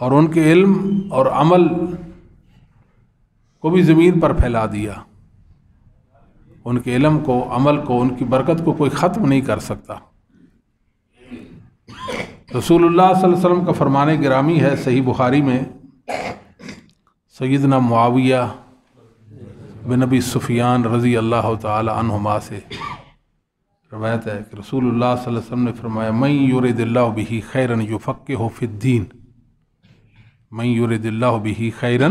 اور ان کے علم اور عمل کو بھی زمین پر پھیلا دیا. ان کے علم کو، عمل کو، ان کی برکت کو کوئی ختم نہیں کر سکتا. رسول اللہ صلی اللہ علیہ وسلم کا فرمان گرامی ہے صحیح بخاری میں، سیدنا معاویہ بن ابی سفیان رضی اللہ تعالی عنہما سے روایت ہے کہ رسول اللہ صلی اللہ علیہ وسلم نے فرمایا، من یرد اللہ بہ خیرا یفقہہ فی الدین. من یرد اللہ بہ خیرا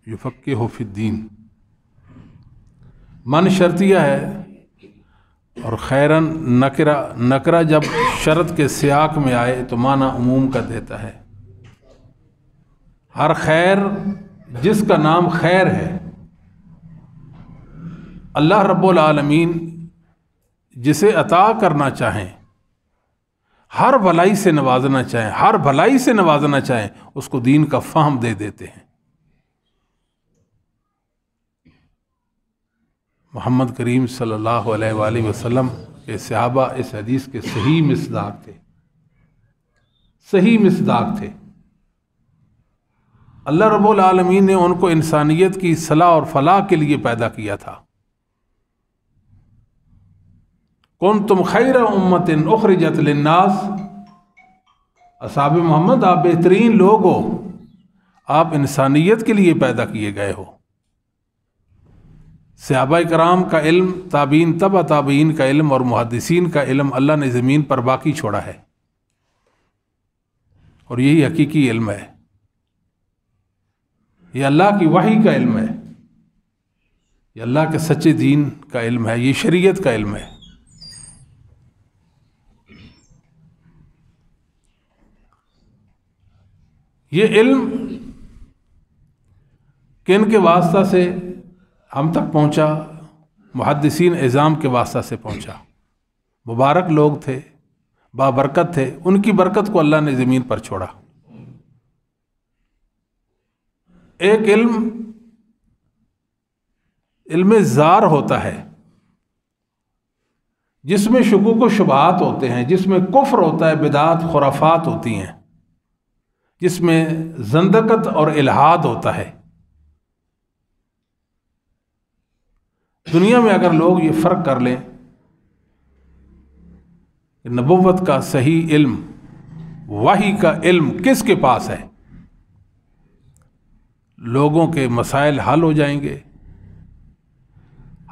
یفقہہ فی الدین. من شرطیہ ہے اور خیرن نکرہ جب شرط کے سیاق میں آئے تو معنی عموم کا دیتا ہے. ہر خیر جس کا نام خیر ہے، اللہ رب العالمین جسے عطا کرنا چاہیں، ہر بھلائی سے نوازنا چاہیں، ہر بھلائی سے نوازنا چاہیں، اس کو دین کا فہم دے دیتے ہیں. محمد کریم صلی اللہ علیہ وآلہ وسلم کے صحابہ اس حدیث کے صحیح مصداق تھے، صحیح مصداق تھے. اللہ رب العالمین نے ان کو انسانیت کی صلاح اور فلاح کے لیے پیدا کیا تھا. کنتم خیر امت اخرجت للناس، اصحاب محمد آپ بہترین لوگ ہو، آپ انسانیت کے لیے پیدا کیے گئے ہو. صحابہ کرام کا علم، تابعین، تبع تابعین کا علم اور محدثین کا علم اللہ نے زمین پر باقی چھوڑا ہے، اور یہی حقیقی علم ہے. یہ اللہ کی وحی کا علم ہے، یہ اللہ کے سچے دین کا علم ہے، یہ شریعت کا علم ہے. یہ علم کن کے واسطہ سے ہم تک پہنچا؟ محدثین اعظام کے واسطہ سے پہنچا. مبارک لوگ تھے، بابرکت تھے، ان کی برکت کو اللہ نے زمین پر چھوڑا. ایک علم زار ہوتا ہے جس میں شکوک و شبہات ہوتے ہیں، جس میں کفر ہوتا ہے، بدعات، خرافات ہوتی ہیں، جس میں زندقت اور الحاد ہوتا ہے. دنیا میں اگر لوگ یہ فرق کر لیں کہ نبوت کا صحیح علم، وحی کا علم کس کے پاس ہے، لوگوں کے مسائل حل ہو جائیں گے،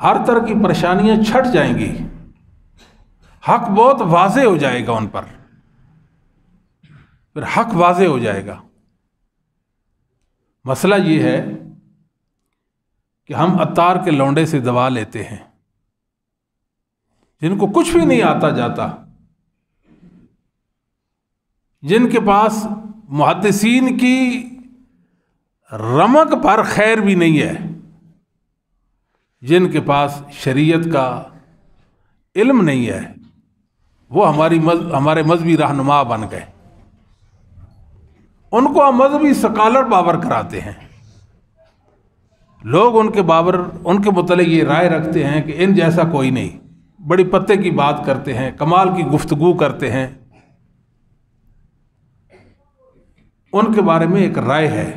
ہر طرح کی پریشانیاں چھٹ جائیں گی، حق بہت واضح ہو جائے گا ان پر، پھر حق واضح ہو جائے گا. مسئلہ یہ ہے کہ ہم عطار کے لونڈے سے دوا لیتے ہیں، جن کو کچھ بھی نہیں آتا جاتا، جن کے پاس محدثین کی رمق پر خیر بھی نہیں ہے، جن کے پاس شریعت کا علم نہیں ہے، وہ ہمارے مذہبی رہنما بن گئے. ان کو ہم مذہبی سکالر باور کراتے ہیں. لوگ ان کے متعلق یہ رائے رکھتے ہیں کہ ان جیسا کوئی نہیں، بڑی پتے کی بات کرتے ہیں، کمال کی گفتگو کرتے ہیں. ان کے بارے میں ایک رائے ہے،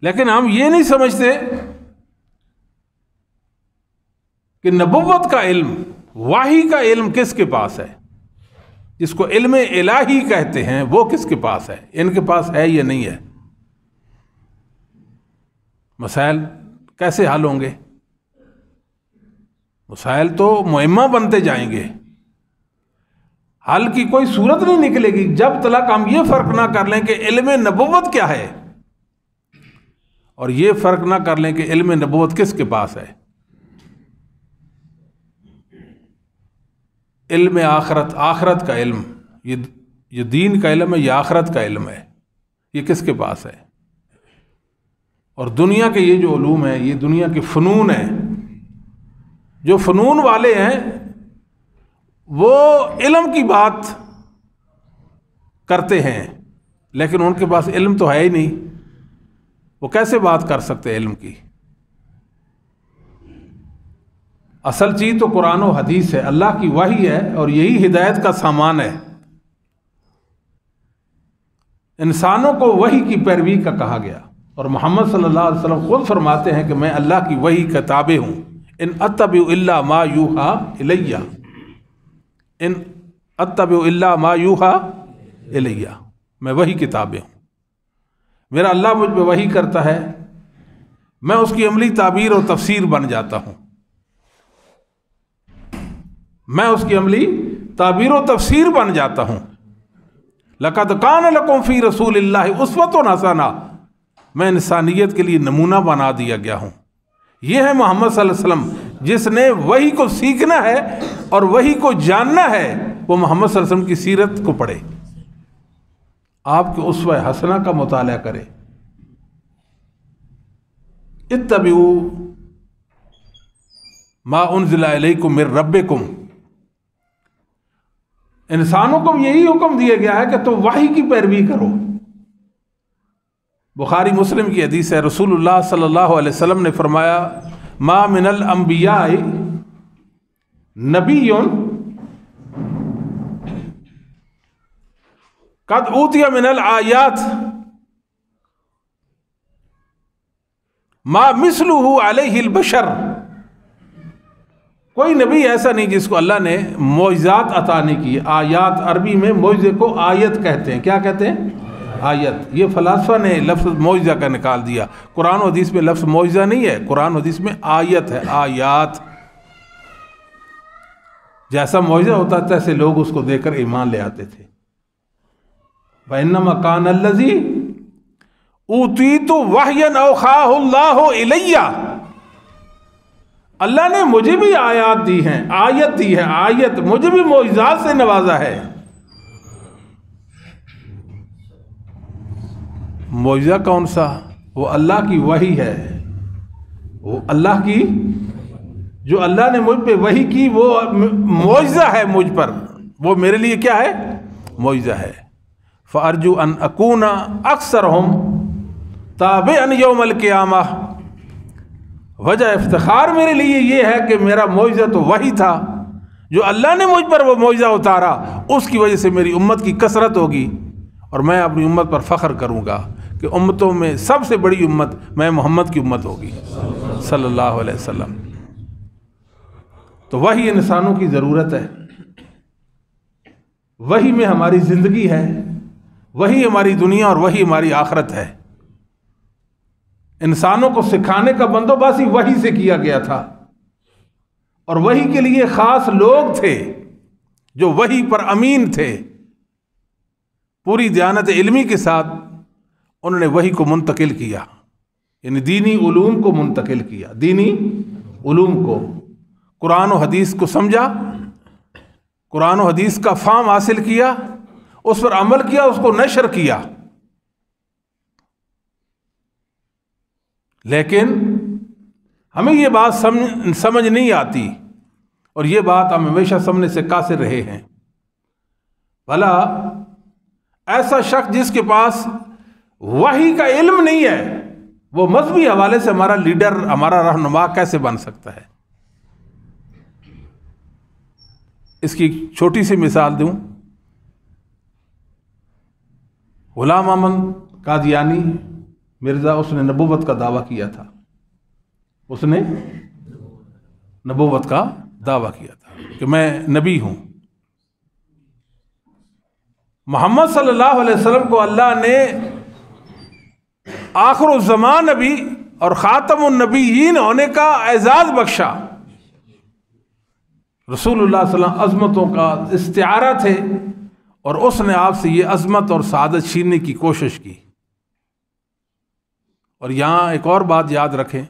لیکن ہم یہ نہیں سمجھتے کہ نبوت کا علم، وحی کا علم کس کے پاس ہے، جس کو علم الہی کہتے ہیں، وہ کس کے پاس ہے، ان کے پاس ہے یا نہیں ہے. مسائل کیسے حل ہوں گے؟ مسائل تو معمہ بنتے جائیں گے، حل کی کوئی صورت نہیں نکلے گی جب تک ہم یہ فرق نہ کر لیں کہ علم نبوت کیا ہے، اور یہ فرق نہ کر لیں کہ علم نبوت کس کے پاس ہے. علم آخرت، آخرت کا علم، یہ دین کا علم ہے، یہ آخرت کا علم ہے، یہ کس کے پاس ہے. اور دنیا کے یہ جو علوم ہیں، یہ دنیا کے فنون ہیں، جو فنون والے ہیں وہ علم کی بات کرتے ہیں، لیکن ان کے پاس علم تو ہے ہی نہیں، وہ کیسے بات کر سکتے علم کی. اصل چیز تو قرآن و حدیث ہے، اللہ کی وحی ہے، اور یہی ہدایت کا سامان ہے. انسانوں کو وحی کی پیروی کا کہا گیا، اور محمد صلی اللہ علیہ وسلم خود فرماتے ہیں کہ میں اللہ کی وحی کا تابع ہوں، ان اتبع الا ما یوحا الیہ، ان اتبع الا ما یوحا الیہ، میں وحی کے تابع ہوں، میرا اللہ مجھ پہ وحی کرتا ہے، میں اس کی عملی تعبیر اور تفسیر بن جاتا ہوں، میں اس کی عملی تعبیر و تفسیر بن جاتا ہوں۔ لَقَدْ كَانَ لَكُمْ فِي رَسُولِ اللَّهِ أُسْوَةٌ حَسَنَةٌ، میں انسانیت کے لیے نمونہ بنا دیا گیا ہوں۔ یہ ہے محمد صلی اللہ علیہ وسلم، جس نے وحی کو سیکھنا ہے اور وحی کو جاننا ہے، وہ محمد صلی اللہ علیہ وسلم کی سیرت کو پڑھے، آپ کے اسوہ حسنہ کا مطالعہ کرے۔ اتبعوا ما انزل الیکم من ربکم، انسانوں کو یہی حکم دیا گیا ہے کہ تم وحی کی پیروی کرو۔ بخاری مسلم کی حدیث ہے، رسول اللہ صلی اللہ علیہ وسلم نے فرمایا ما من الانبیاء نبی قد اوتی من الآیات ما مثلہ علیہ البشر، کوئی نبی ایسا نہیں جس کو اللہ نے معجزات عطا نہیں کی۔ آیات عربی میں معجزے کو آیت کہتے ہیں۔ کیا کہتے ہیں؟ آیت۔ یہ فلاسفہ نے لفظ معجزہ کا نکال دیا، قرآن و حدیث میں لفظ معجزہ نہیں ہے، قرآن و حدیث میں آیت ہے، آیات۔ جیسا معجزہ ہوتا تھا ایسے لوگ اس کو دیکھ کر ایمان لے آتے تھے۔ وَإِنَّمَا كَانَ الَّذِي أُوتِيتُ وَحْيًا أَوْحَاهُ اللَّهُ إِلَيَّ، اللہ نے مجھے بھی آیات دی ہیں، آیت دی ہے، آیت، مجھے بھی معجزات سے نوازا ہے۔ معجزہ کون سا؟ وہ اللہ کی وحی ہے، وہ اللہ کی، جو اللہ نے مجھ پہ وحی کی وہ معجزہ ہے مجھ پر، وہ میرے لیے کیا ہے؟ معجزہ ہے۔ فَأَرْجُو أَنْ أَكُونَ أَكْثَرَهُمْ تَابِعًا يَوْمَ الْقِيَامَةِ، وجہ افتخار میرے لیے یہ ہے کہ میرا معجزہ تو وہی تھا، جو اللہ نے مجھ پر وہ معجزہ اتارا، اس کی وجہ سے میری امت کی کثرت ہوگی، اور میں اپنی امت پر فخر کروں گا کہ امتوں میں سب سے بڑی امت میں محمد کی امت ہوگی صلی اللہ علیہ وسلم۔ تو وہی انسانوں کی ضرورت ہے، وہی میں ہماری زندگی ہے، وہی ہماری دنیا اور وہی ہماری آخرت ہے۔ انسانوں کو سکھانے کا بندوبست ہی وحی سے کیا گیا تھا، اور وحی کے لیے خاص لوگ تھے جو وحی پر امین تھے، پوری دیانت علمی کے ساتھ انہوں نے وحی کو منتقل کیا، یعنی دینی علوم کو منتقل کیا، دینی علوم کو، قرآن و حدیث کو سمجھا، قرآن و حدیث کا فہم حاصل کیا، اس پر عمل کیا، اس کو نشر کیا۔ لیکن ہمیں یہ بات سمجھ نہیں آتی، اور یہ بات ہم ہمیشہ سمجھنے سے قاصر رہے ہیں۔ بھلا ایسا شخص جس کے پاس وحی کا علم نہیں ہے، وہ مذہبی حوالے سے ہمارا لیڈر، ہمارا رہنما کیسے بن سکتا ہے؟ اس کی چھوٹی سی مثال دوں، غلام احمد قادیانی مرزا، اس نے نبوت کا دعویٰ کیا تھا، اس نے نبوت کا دعویٰ کیا تھا کہ میں نبی ہوں۔ محمد صلی اللہ علیہ وسلم کو اللہ نے آخر الزمان نبی اور خاتم النبیین ہونے کا اعزاز بخشا۔ رسول اللہ صلی اللہ علیہ وسلم عظمتوں کا استعارہ تھے، اور اس نے آپ سے یہ عظمت اور سعادت چھیننے کی کوشش کی۔ اور یہاں ایک اور بات یاد رکھیں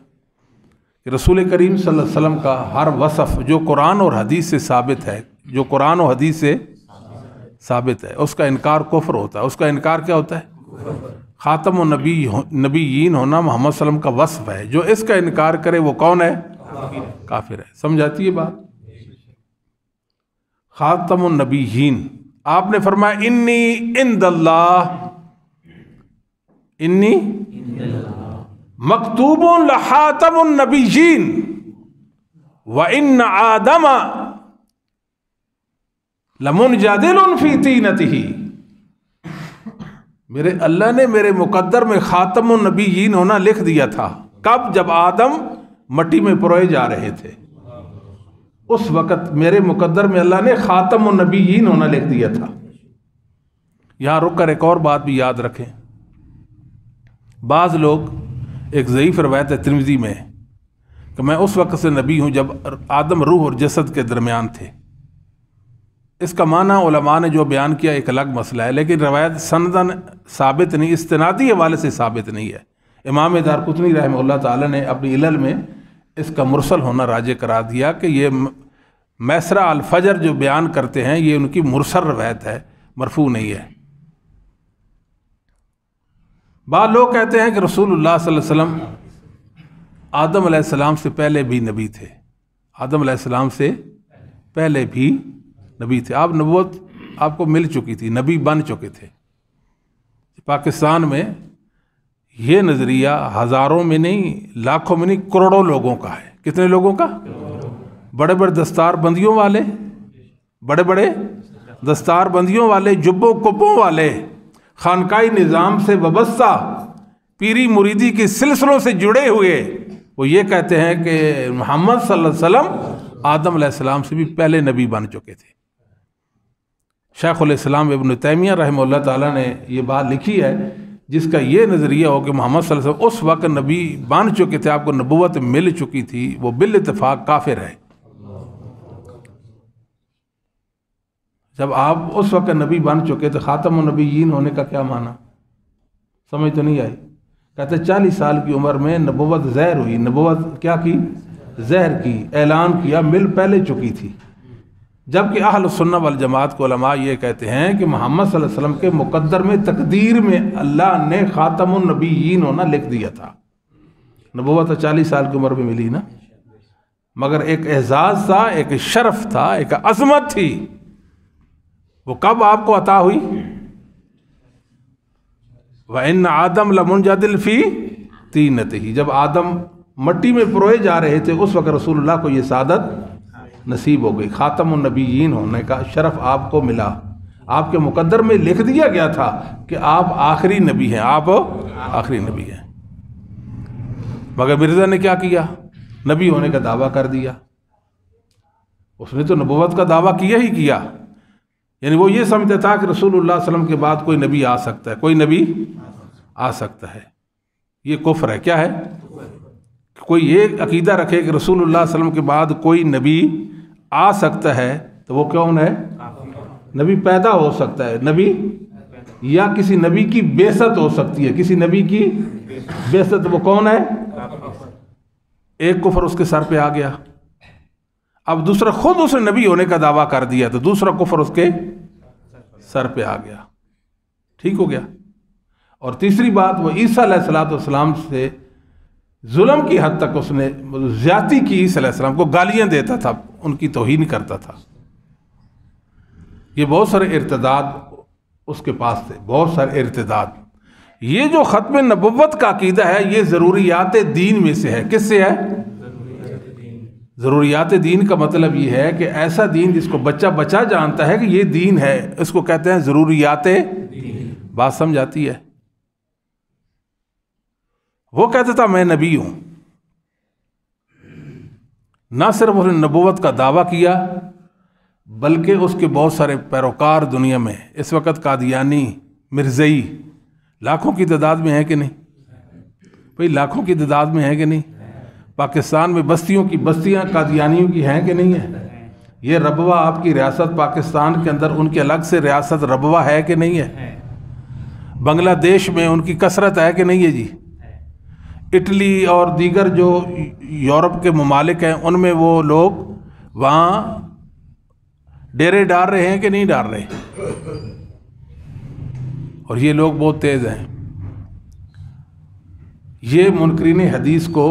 کہ رسول کریم صلی اللہ علیہ وسلم کا ہر وصف جو قرآن اور حدیث سے ثابت ہے، جو قرآن و حدیث سے ثابت ہے، اس کا انکار کفر ہوتا ہے۔ اس کا انکار کیا ہوتا ہے؟ خاتم النبیین ہونا محمد صلی اللہ علیہ وسلم کا وصف ہے، جو اس کا انکار کرے وہ کون ہے؟ کافر ہے۔ سمجھاتی ہے بات؟ خاتم النبیین، آپ نے فرمایا انی عند اللہ، انی مکتوب لخاتم النبیین وَإِنَّ آدَمَ لَمُنْجَدِلٌ فِي طِينَتِهِ، میرے اللہ نے میرے مقدر میں خاتم النبیین ہونا لکھ دیا تھا. کب؟ جب آدم مٹی میں پروئے جا رہے تھے، اس وقت میرے مقدر میں اللہ نے خاتم النبیین ہونا لکھ دیا تھا. یہاں رک کر ایک اور بات بھی یاد رکھیں. بعض لوگ، ایک ضعیف روایت ہے ترمذی میں کہ میں اس وقت سے نبی ہوں جب آدم روح اور جسد کے درمیان تھے. اس کا معنی علماء نے جو بیان کیا ایک الگ مسئلہ ہے، لیکن روایت سندن ثابت نہیں، استنادی حوالے سے ثابت نہیں ہے. امام دارقطنی رحمہ اللہ تعالی نے اپنی علل میں اس کا مرسل ہونا راجع قرار دیا کہ یہ میسرہ الفجر جو بیان کرتے ہیں یہ ان کی مرسل روایت ہے، مرفوع نہیں ہے. بعض لوگ کہتے ہیں کہ رسول اللہ صلی اللہ علیہ وسلم آدم علیہ السلام سے پہلے بھی نبی تھے. آدم علیہ السلام سے پہلے بھی نبی تھے. آپ نبوت آپ کو مل چکی تھی، نبی بن چکے تھے. پاکستان میں یہ نظریہ ہزاروں میں نہیں، لاکھوں میں نہیں، کروڑوں لوگوں کا ہے. کتنے لوگوں کا؟ بڑے بڑے دستار بندیوں والے، بڑے بڑے دستار بندیوں والے، جبوں کپوں والے، خانقاہی نظام سے وابستہ، پیری مریدی کے سلسلوں سے جڑے ہوئے، وہ یہ کہتے ہیں کہ محمد صلی اللہ علیہ وسلم آدم علیہ السلام سے بھی پہلے نبی بن چکے تھے. شیخ الاسلام ابن تیمیہ رحمہ اللہ تعالیٰ نے یہ بات لکھی ہے جس کا یہ نظریہ ہو کہ محمد صلی اللہ علیہ وسلم اس وقت نبی بن چکے تھے، آپ کو نبوت مل چکی تھی، وہ بالاتفاق کافر ہے. جب آپ اس وقت نبی بن چکے تو خاتم النبیین ہونے کا کیا معنی؟ سمجھ تو نہیں آئی. کہتے 40 سال کی عمر میں نبوت زہر ہوئی. نبوت کیا کی؟ زہر کی. اعلان کیا، مل پہلے چکی تھی. جبکہ اہل السنہ والجماعت کو علماء یہ کہتے ہیں کہ محمد صلی اللہ علیہ وسلم کے مقدر میں، تقدیر میں اللہ نے خاتم النبیین ہونا لکھ دیا تھا. نبوت 40 سال کی عمر میں ملی نا، مگر ایک اعزاز تھا، ایک شرف تھا، ایک عظمت تھی. وہ کب آپ کو عطا ہوئی؟ وَإِنَّ آدَمَ لَمُنْجَدِلْ فِي طِينَتِهِ. جب آدم مٹی میں پروئے جا رہے تھے اس وقت رسول اللہ کو یہ سعادت نصیب ہو گئی. خاتم النبیین ہونے کا شرف آپ کو ملا. آپ کے مقدر میں لکھ دیا گیا تھا کہ آپ آخری نبی ہیں، آپ آخری نبی ہیں. مگر مرزا نے کیا کیا؟ نبی ہونے کا دعویٰ کر دیا. اس نے تو نبوت کا دعویٰ کیا ہی کیا، یعنی وہ یہ سمجھتا تھا کہ رسول اللہ صلی اللہ علیہ وسلم کے بعد کوئی نبی آ سکتا ہے، کوئی نبی آ سکتا ہے. یہ کفر ہے. کیا ہے؟ کوئی یہ عقیدہ رکھے کہ رسول اللہ صلی اللہ علیہ وسلم کے بعد کوئی نبی آ سکتا ہے تو وہ کون ہے؟ نبی پیدا ہو سکتا ہے، نبی یا کسی نبی کی بعثت ہو سکتی ہے، کسی نبی کی بعثت. وہ کون ہے؟ ایک کفر اس کے سر پہ آ گیا. اب دوسرا خود اس نے نبی ہونے کا دعویٰ کر دیا تو دوسرا کفر اس کے سر پہ آ گیا. ٹھیک ہو گیا. اور تیسری بات، وہ عیسیٰ علیہ السلام سے ظلم کی حد تک اس نے زیادتی کی. عیسیٰ علیہ السلام کو گالیاں دیتا تھا، ان کی توہین کرتا تھا. یہ بہت سارے ارتداد اس کے پاس تھے، بہت سارے ارتداد. یہ جو ختم نبوت کا عقیدہ ہے یہ ضروریات دین میں سے ہے. کس سے ہے؟ ضروریات دین کا مطلب یہ ہے کہ ایسا دین جس کو بچہ بچہ جانتا ہے کہ یہ دین ہے، اس کو کہتے ہیں ضروریات دین. بات سمجھ آتی ہے؟ وہ کہتا تھا میں نبی ہوں. نہ صرف اس نے نبوت کا دعویٰ کیا بلکہ اس کے بہت سارے پیروکار دنیا میں اس وقت قادیانی، مرزئی لاکھوں کی تعداد میں ہے کہ نہیں؟ بھئی لاکھوں کی تعداد میں ہے کہ نہیں؟ پاکستان میں بستیوں کی بستیاں قادیانیوں کی ہیں کہ نہیں ہیں؟ یہ ربوہ آپ کی ریاست پاکستان کے اندر ان کے الگ سے ریاست ربوہ ہے کہ نہیں ہے؟ بنگلہ دیش میں ان کی کثرت ہے کہ نہیں ہے جی؟ اٹلی اور دیگر جو یورپ کے ممالک ہیں ان میں وہ لوگ وہاں ڈیرے ڈال رہے ہیں کہ نہیں ڈال رہے؟ اور یہ لوگ بہت تیز ہیں. یہ منکرین حدیث کو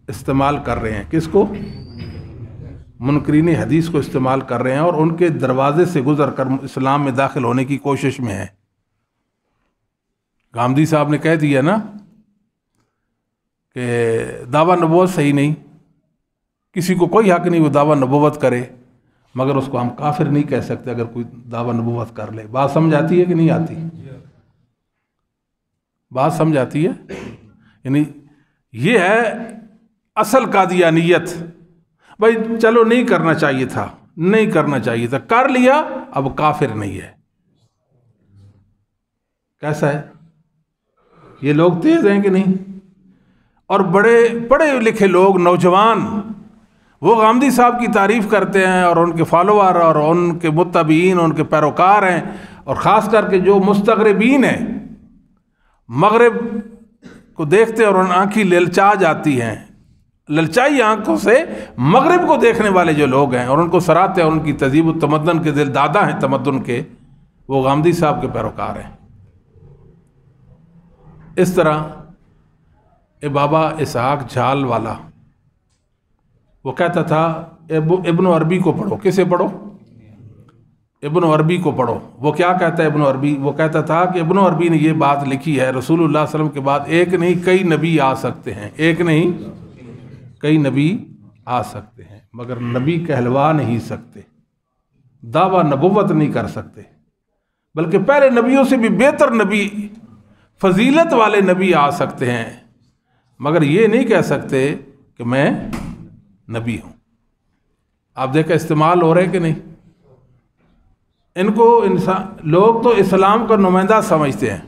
استعمال کر رہے ہیں. کس کو؟ منکرین حدیث کو استعمال کر رہے ہیں اور ان کے دروازے سے گزر کر اسلام میں داخل ہونے کی کوشش میں ہیں. گامدی صاحب نے کہہ دیا نا کہ دعویٰ نبوت صحیح نہیں، کسی کو کوئی حق نہیں وہ دعویٰ نبوت کرے، مگر اس کو ہم کافر نہیں کہہ سکتے اگر کوئی دعویٰ نبوت کر لے. بات سمجھ آتی ہے کہ نہیں آتی؟ بات سمجھ آتی ہے؟ یعنی یہ ہے اصل قادیانیت. بھائی چلو نہیں کرنا چاہیے تھا، نہیں کرنا چاہیے تھا، کر لیا، اب کافر نہیں ہے. کیسا ہے؟ یہ لوگ تیز ہیں کہ نہیں؟ اور بڑے پڑھے لکھے لوگ، نوجوان، وہ غامدی صاحب کی تعریف کرتے ہیں اور ان کے فالوور اور ان کے متبعین، ان کے پیروکار ہیں، اور خاص کر کے جو مستغربین ہیں، مغرب کو دیکھتے اور ان آنکھیں للچا جاتی ہیں، للچائی آنکھوں سے مغرب کو دیکھنے والے جو لوگ ہیں اور ان کو سراہتے ہیں، ان کی تہذیب التمدن کے دل دادا ہیں تمدن کے، وہ غامدی صاحب کے پیروکار ہیں. اس طرح بابا اسحاق جھال والا وہ کہتا تھا ابن عربی کو پڑھو. کسے پڑھو؟ ابن عربی کو پڑھو. وہ کیا کہتا ہے ابن عربی؟ وہ کہتا تھا کہ ابن عربی نے یہ بات لکھی ہے، رسول اللہ صلی اللہ علیہ وسلم کے بعد ایک نہیں کئی نبی آ سکتے ہیں، ایک نہیں کئی نبی آ سکتے ہیں، مگر نبی کہلوا نہیں سکتے، دعویٰ نبوت نہیں کر سکتے، بلکہ پہلے نبیوں سے بھی بہتر نبی، فضیلت والے نبی آ سکتے ہیں، مگر یہ نہیں کہہ سکتے کہ میں نبی ہوں. آپ دیکھیں استعمال ہو رہے کہ نہیں؟ ان کو لوگ تو اسلام کا نمائندہ سمجھتے ہیں.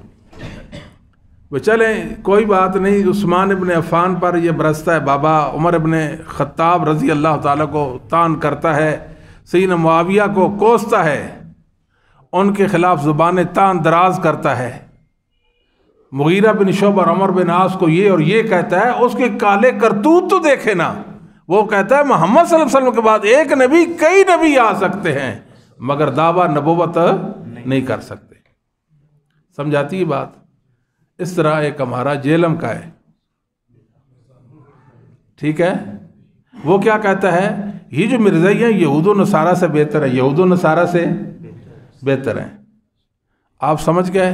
وہ چلیں کوئی بات نہیں، عثمان ابن عفان پر یہ برستا ہے، بابا عمر ابن خطاب رضی اللہ تعالیٰ کو طعن کرتا ہے، سیدنا معاویہ کو کوستا ہے، ان کے خلاف زبان طعن دراز کرتا ہے، مغیرہ بن شعبہ اور عمر بن عاص کو یہ اور یہ کہتا ہے. اس کے کالے کرتوت تو دیکھے نا. وہ کہتا ہے محمد صلی اللہ علیہ وسلم کے بعد ایک نبی کئی نبی آ سکتے ہیں، مگر دعویٰ نبوت نہیں کر سکتے. سمجھاتی ہے بات؟ اس طرح ایک ہمارا جیلم کا ہے، ٹھیک ہے، وہ کیا کہتا ہے؟ یہ جو مرزائی ہیں یہود و نصارہ سے بہتر ہیں، یہود و نصارہ سے بہتر ہیں. آپ سمجھ گئے؟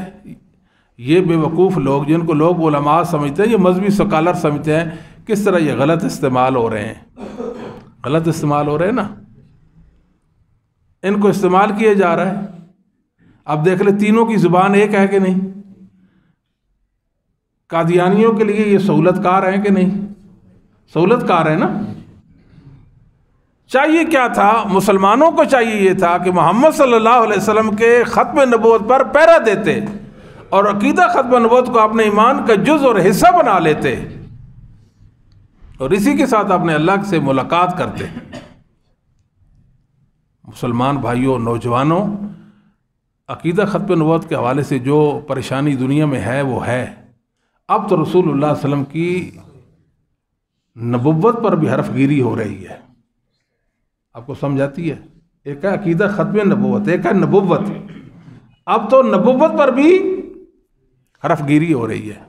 یہ بے وقوف لوگ جن کو لوگ علماء سمجھتے ہیں، یہ مذہبی سکالر سمجھتے ہیں، کس طرح یہ غلط استعمال ہو رہے ہیں، غلط استعمال ہو رہے ہیں نا، ان کو استعمال کیا جا رہا ہے. اب دیکھ لیں تینوں کی زبان ایک ہے کہ نہیں؟ قادیانیوں کے لیے یہ سہولت کار ہیں کہ نہیں؟ سہولت کار ہے نا. چاہیے کیا تھا؟ مسلمانوں کو چاہیے یہ تھا کہ محمد صلی اللہ علیہ وسلم کے ختم نبوت پر پہرا دیتے اور عقیدہ ختم نبوت کو اپنے ایمان کا جز اور حصہ بنا لیتے اور اسی کے ساتھ اپنے اللہ سے ملاقات کرتے. مسلمان بھائیوں، نوجوانوں، عقیدہ ختم نبوت کے حوالے سے جو پریشانی دنیا میں ہے وہ ہے. اب تو رسول اللہ صلی اللہ علیہ وسلم کی نبوت پر بھی حرف گیری ہو رہی ہے. آپ کو سمجھ آتی ہے؟ ایک ہے عقیدہ ختم نبوت، ایک ہے نبوت. اب تو نبوت پر بھی حرف گیری ہو رہی ہے.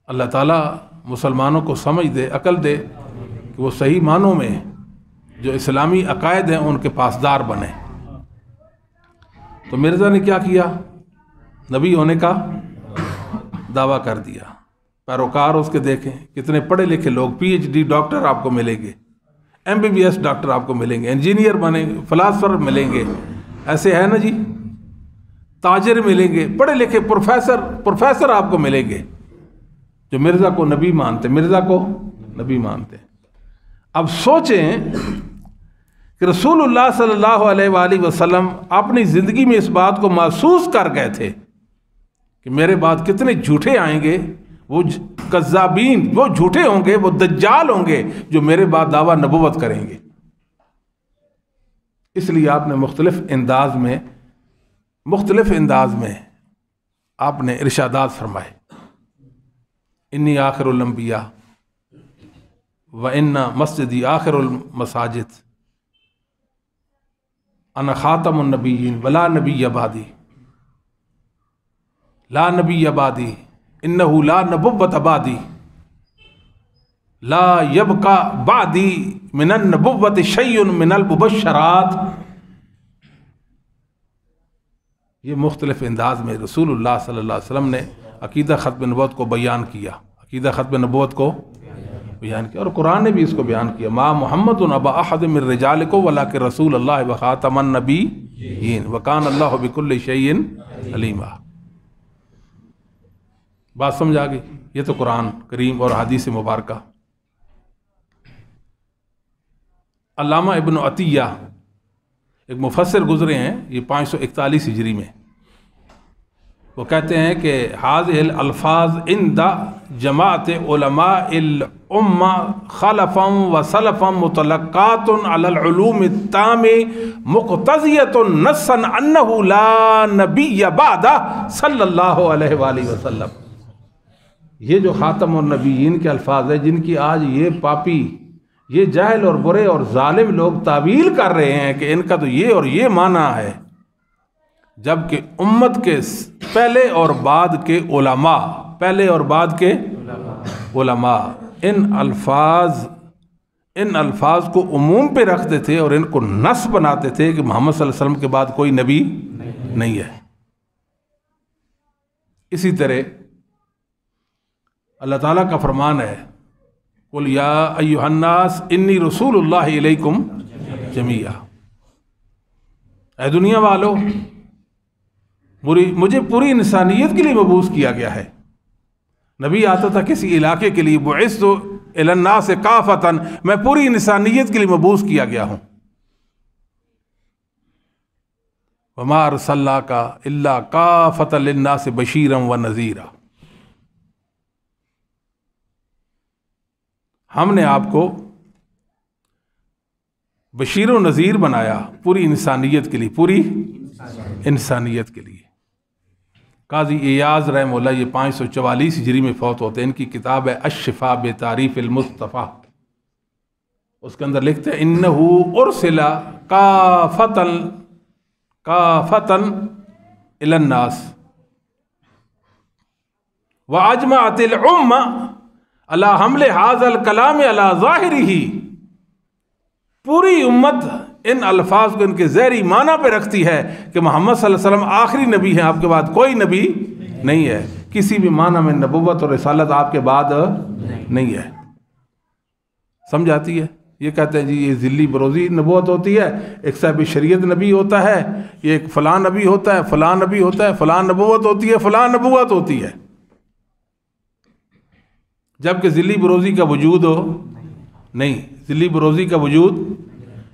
اللہ تعالیٰ مسلمانوں کو سمجھ دے، عقل دے کہ وہ صحیح معنوں میں جو اسلامی عقائد ہیں ان کے پاسدار بنے. تو مرزا نے کیا کیا؟ نبی ہونے کا دعویٰ کر دیا. پیروکار اس کے دیکھیں کتنے پڑھے لکھے لوگ، پی ایچ ڈی ڈاکٹر آپ کو ملیں گے، M B B S doctor آپ کو ملیں گے، انجینئر بنیں گے، فلاسفر ملیں گے، ایسے ہے نا جی، تاجر ملیں گے، پڑھے لکھے پروفیسر آپ کو ملیں گے جو مرزا کو نبی مانتے، مرزا کو نبی مانتے. اب سوچیں کہ رسول اللہ صلی اللہ علیہ وآلہ وسلم اپنی زندگی میں اس بات کو محسوس کر گئے تھے کہ میرے بعد کتنے جھوٹے آئیں گے، وہ کذابین، وہ جھوٹے ہوں گے، وہ دجال ہوں گے جو میرے بعد دعویٰ نبوت کریں گے. اس لیے آپ نے مختلف انداز میں آپ نے ارشادات فرمائے. انی آخر الانبیاء و ان مسجدی آخر المساجد انا خاتم النبیین ولا نبی بعدی، لا نبی بعدی انہ لا نبوت بعدی، لا یبقى بعدی من النبوت شیء من المبشرات. یہ مختلف انداز میں رسول اللہ صلی اللہ علیہ وسلم نے عقیدہ ختم نبوت کو بیان کیا، عقیدہ ختم نبوت کو بیان کیا، اور قرآن نے بھی اس کو بیان کیا. ما محمد ابا احد من رجالکم ولکن رسول اللہ وخاتم النبیین وکان اللہ بکل شیء علیما. بات سمجھ آ گئی؟ یہ تو قرآن کریم اور حدیث مبارکہ۔ علامہ ابن عطیہ ایک مفسر گزرے ہیں، یہ 541 ہجری میں، وہ کہتے ہیں کہ هذه الالفاظ عند جماعت علماء الامہ خلفا وسلفا مطلقات على العلوم التام مقتضیۃ نصا انہ لا نبی بعدہ صلی اللہ علیہ وآلہ وسلم۔ یہ جو خاتم النبیین کے الفاظ ہیں جن کی آج یہ پاپی، یہ جاہل اور برے اور ظالم لوگ تعویل کر رہے ہیں کہ ان کا تو یہ اور یہ معنی ہے، جبکہ امت کے پہلے اور بعد کے علماء، پہلے اور بعد کے علماء ان الفاظ کو عموم پہ رکھتے تھے اور ان کو نص بناتے تھے کہ محمد صلی اللہ علیہ وسلم کے بعد کوئی نبی نہیں ہے۔ اسی طرح اللہ تعالیٰ کا فرمان ہے قُلْ يَا أَيُّهَا النَّاسِ إِنِّي رَسُولُ اللَّهِ إِلَيْكُمْ جَمِيعًا، اے دنیا والو، مجھے پوری انسانیت کے لیے مبعوث کیا گیا ہے۔ نبی آتا تھا کسی علاقے کے لیے، بُعِثْتُ إِلَى النَّاسِ كَافَةً، میں پوری انسانیت کے لیے مبعوث کیا گیا ہوں۔ وَمَا أَرْسَلْنَاكَ إِلَّا كَافَةً لِلنَّاسِ بَشِيرًا وَنَذِيرًا، ہم نے آپ کو بشیر و نذیر بنایا پوری انسانیت کے لیے، پوری انسانیت کے لیے۔ قاضی ایاز رحمہ اللہ، یہ 544 ہجری میں فوت ہوتے ہیں، ان کی کتاب ہے الشفاء بتعریف المصطفیٰ، اس کے اندر لکھتے ہیں انہو ارسل کافۃ الی الناس واجمعت الامہ علی حمل ھذا الکلام علی ظاہرہ، پوری امت ان الفاظ کو ان کے ظاہری معنی پہ رکھتی ہے کہ محمد صلی اللہ علیہ وسلم آخری نبی ہیں، آپ کے بعد کوئی نبی نہیں ہے، کسی بھی معنی میں نبوت اور رسالت آپ کے بعد نہیں ہے۔ سمجھ آتی ہے؟ یہ کہتے ہیں جی یہ ذلی بروزی نبوت ہوتی ہے، ایک صاحب شریعت نبی ہوتا ہے، یہ ایک فلاں نبی ہوتا ہے، فلاں نبی ہوتا ہے، فلاں نبوت ہوتی ہے، فلاں نبوت ہوتی ہے، جبکہ ذلی بروزی کا وجود ہو نہیں۔ ذلی بروزی کا وجود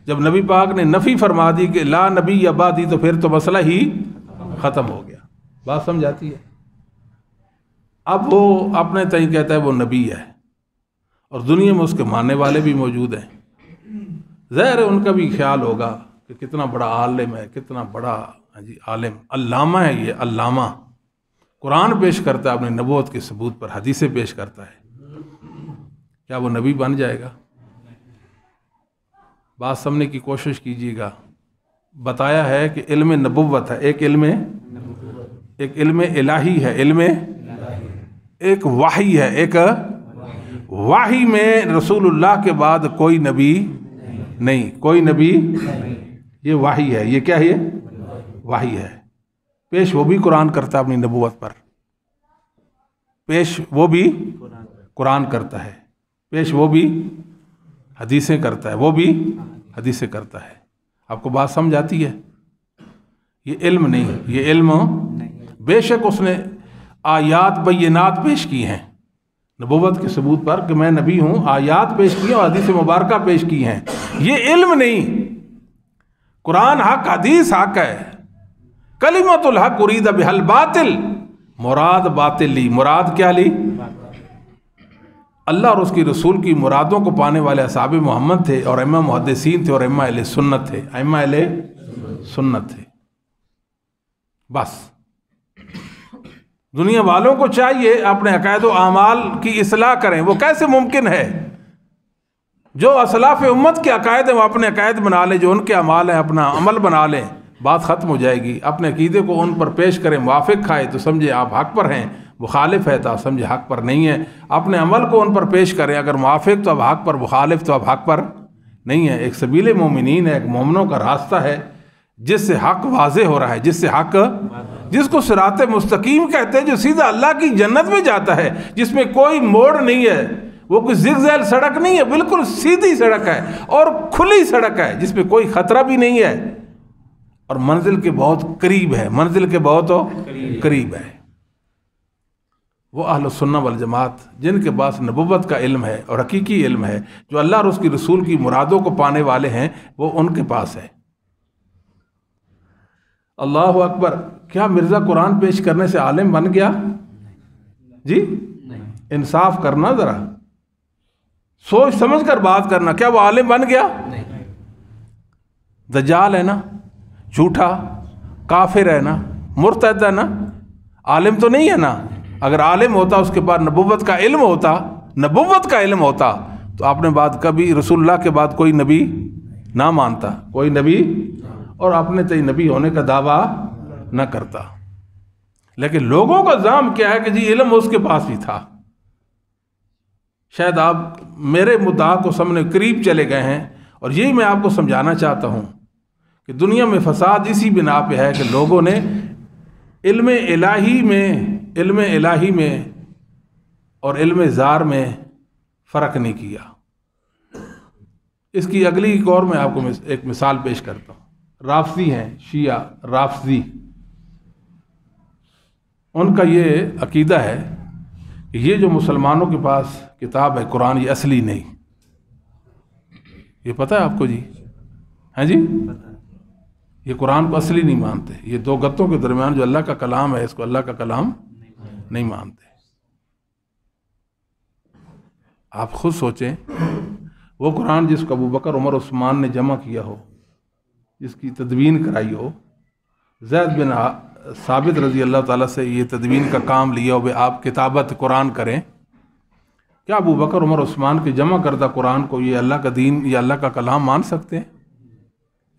جب نبی پاک نے نفی فرما دی کہ لا نبی یا بعدی، تو پھر تو مسئلہ ہی ختم ہو گیا۔ بات سمجھ آتی ہے؟ اب وہ اپنے تئیں کہتا ہے وہ نبی ہے، اور دنیا میں اس کے ماننے والے بھی موجود ہیں، ظاہر ہے ان کا بھی خیال ہوگا کہ کتنا بڑا عالم ہے، کتنا بڑا عالم، علامہ ہے، یہ علامہ قرآن پیش کرتا ہے اپنے نبوت کے ثبوت پر، حدیثیں پیش کرتا ہے، کیا وہ نبی بن جائے گا؟ بات سمجھنے کی کوشش کیجیے گا۔ بتایا ہے کہ علم نبوت ہے، ایک علم الہی ہے، ایک وحی ہے، ایک وحی میں رسول اللہ کے بعد کوئی نبی نہیں، کوئی نبی، یہ وحی ہے، یہ کیا ہے؟ وحی ہے۔ پیش وہ بھی قرآن کرتا ہے اپنی نبوت پر، پیش وہ بھی قرآن کرتا ہے، پیش وہ بھی حدیثیں کرتا ہے، وہ بھی حدیثیں کرتا ہے۔ آپ کو بات سمجھ آتی ہے؟ یہ علم نہیں، یہ علم بے شک اس نے آیات بینات پیش کی ہیں نبوت کے ثبوت پر کہ میں نبی ہوں، آیات پیش کی ہیں اور حدیث مبارکہ پیش کی ہیں، یہ علم نہیں۔ قرآن حق، حدیث حق ہے، کلمۃ الحق ارید بہا الباطل، مراد باطل لی، مراد کیا لی؟ اللہ اور اس کی رسول کی مرادوں کو پانے والے اصحاب محمد تھے، اور ائمہ محدثین تھے، اور ائمہ اہل سنت تھے، ائمہ اہل سنت تھے۔ بس دنیا والوں کو چاہیے اپنے عقائد و اعمال کی اصلاح کریں۔ وہ کیسے ممکن ہے؟ جو اسلاف امت کے عقائد ہیں وہ اپنے عقائد بنا لیں، جو ان کے اعمال ہیں اپنا عمل بنا لیں، بات ختم ہو جائے گی۔ اپنے عقیدے کو ان پر پیش کریں، موافق کھائے تو سمجھے آپ حق پر ہیں، مخالف ہے تو آپ سمجھے حق پر نہیں ہے۔ اپنے عمل کو ان پر پیش کریں، اگر موافق تو اب حق پر، مخالف تو اب حق پر نہیں ہے۔ ایک سبیل مومنین ہے، ایک مومنوں کا راستہ ہے جس سے حق واضح ہو رہا ہے، جس سے حق، جس کو صراط مستقیم کہتے ہیں، جو سیدھا اللہ کی جنت میں جاتا ہے، جس میں کوئی موڑ نہیں ہے، وہ کوئی زگ زیل سڑک نہیں ہے، بالکل سیدھی سڑک ہے اور کھلی سڑک ہے جس میں کوئی خطرہ بھی نہیں ہے، اور منزل کے بہت قریب ہے، منزل کے بہت قریب ہے۔ وہ اہل السنہ والجماعت جن کے پاس نبوت کا علم ہے اور حقیقی علم ہے، جو اللہ اور اس کی رسول کی مرادوں کو پانے والے ہیں، وہ ان کے پاس ہے۔ اللہ اکبر! کیا مرزا قرآن پیش کرنے سے عالم بن گیا؟ جی انصاف کرنا، ذرا سوچ سمجھ کر بات کرنا، کیا وہ عالم بن گیا؟ دجال ہے نا، جھوٹا، کافر ہے نا، مرتد ہے نا، عالم تو نہیں ہے نا۔ اگر عالم ہوتا، اس کے بعد نبوت کا علم ہوتا تو آپ نے بات کبھی رسول اللہ کے بعد کوئی نبی نہ مانتا، کوئی نبی، اور اپنے تے نبی ہونے کا دعویٰ نہ کرتا۔ لیکن لوگوں کا زعم کیا ہے کہ جی علم اس کے پاس بھی تھا۔ شاید آپ میرے مدعا کو سمجھنے قریب چلے گئے ہیں، اور یہی میں آپ کو سمجھانا چاہتا ہوں کہ دنیا میں فساد اسی بنا پہ ہے کہ لوگوں نے علم الہی میں اور علم زار میں فرق نہیں کیا۔ اس کی اگلی ایک اور میں آپ کو ایک مثال پیش کرتا ہوں۔ رافضی ہیں، شیعہ رافضی، ان کا یہ عقیدہ ہے کہ یہ جو مسلمانوں کے پاس کتاب ہے قرآن، یہ اصلی نہیں۔ یہ پتہ ہے آپ کو جی؟ ہاں جی، یہ قرآن کو اصلی نہیں مانتے۔ یہ دو گتوں کے درمیان جو اللہ کا کلام ہے، اس کو اللہ کا کلام نہیں مانتے۔ آپ خود سوچیں، وہ قرآن جس کو ابو بکر عمر عثمان نے جمع کیا ہو، جس کی تدوین کرائی ہو، زید بن ثابت رضی اللہ تعالیٰ سے یہ تدوین کا کام لیا ہو، آپ کتابت قرآن کریں، کیا ابو بکر عمر عثمان کے جمع کردہ قرآن کو یہ اللہ کا دین، یہ اللہ کا کلام مان سکتے ہیں؟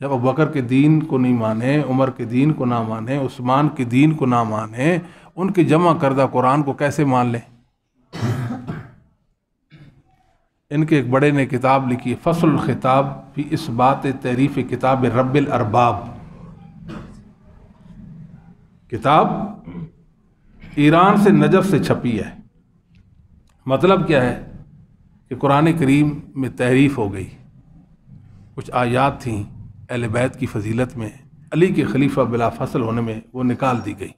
جب ابو بکر کے دین کو نہیں مانے، عمر کے دین کو نہ مانے، عثمان کے دین کو نہ مانے، ان کے جمع کردہ قرآن کو کیسے مان لیں؟ ان کے ایک بڑے نے کتاب لکھی، فصل الخطاب فی اثبات تعریف کتاب رب الارباب۔ کتاب ایران سے نجف سے چھپی ہے۔ مطلب کیا ہے کہ قرآن کریم میں تحریف ہو گئی، کچھ آیات تھیں اہل بیت کی فضیلت میں، علی کے خلیفہ بلا فصل ہونے میں، وہ نکال دی گئی۔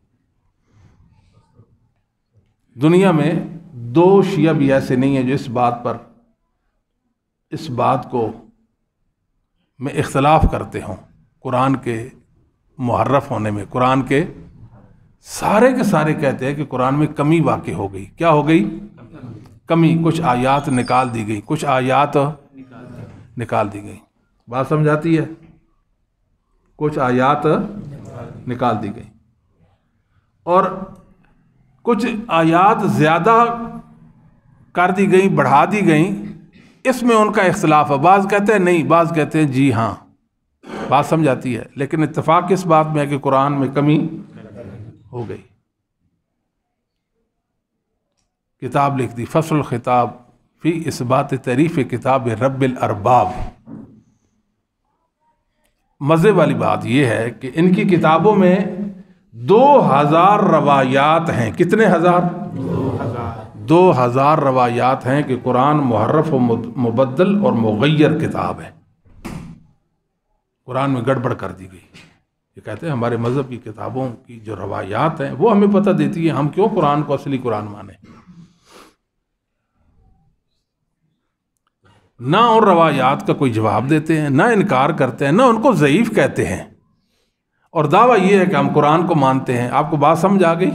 دنیا میں دو شیعہ بھی ایسے نہیں ہیں جو اس بات کو میں اختلاف کرتے ہوں، قرآن کے محرف ہونے میں۔ قرآن کے سارے کہتے ہیں کہ قرآن میں کمی واقع ہو گئی۔ کیا ہو گئی؟ کمی، کچھ آیات نکال دی گئی، کچھ آیات نکال دی گئی۔ بات سمجھاتی ہے؟ کچھ آیات نکال دی گئی، اور کچھ آیات زیادہ کر دی گئی، بڑھا دی گئیں۔ اس میں ان کا اختلاف ہے، بعض کہتے ہیں نہیں، بعض کہتے ہیں جی ہاں۔ بات سمجھاتی ہے؟ لیکن اتفاق اس بات میں ہے کہ قرآن میں کمی ہو گئی۔ کتاب لکھ دی، فصل الخطاب فی اثبات تعریف کتاب رب الارباب۔ مزے والی بات یہ ہے کہ ان کی کتابوں میں 2000 روایات ہیں۔ کتنے ہزار؟ 2000 روایات ہیں کہ قرآن محرف و مبدل اور مغیر کتاب ہے۔ قرآن میں گڑبڑ کر دی گئی۔ یہ کہتے ہیں ہمارے مذہب کی کتابوں کی جو روایات ہیں وہ ہمیں پتہ دیتی ہیں، ہم کیوں قرآن کو اصلی قرآن مانیں؟ نہ ان روایات کا کوئی جواب دیتے ہیں، نہ انکار کرتے ہیں، نہ ان کو ضعیف کہتے ہیں، اور دعویٰ یہ ہے کہ ہم قرآن کو مانتے ہیں۔ آپ کو بات سمجھ آ گئی؟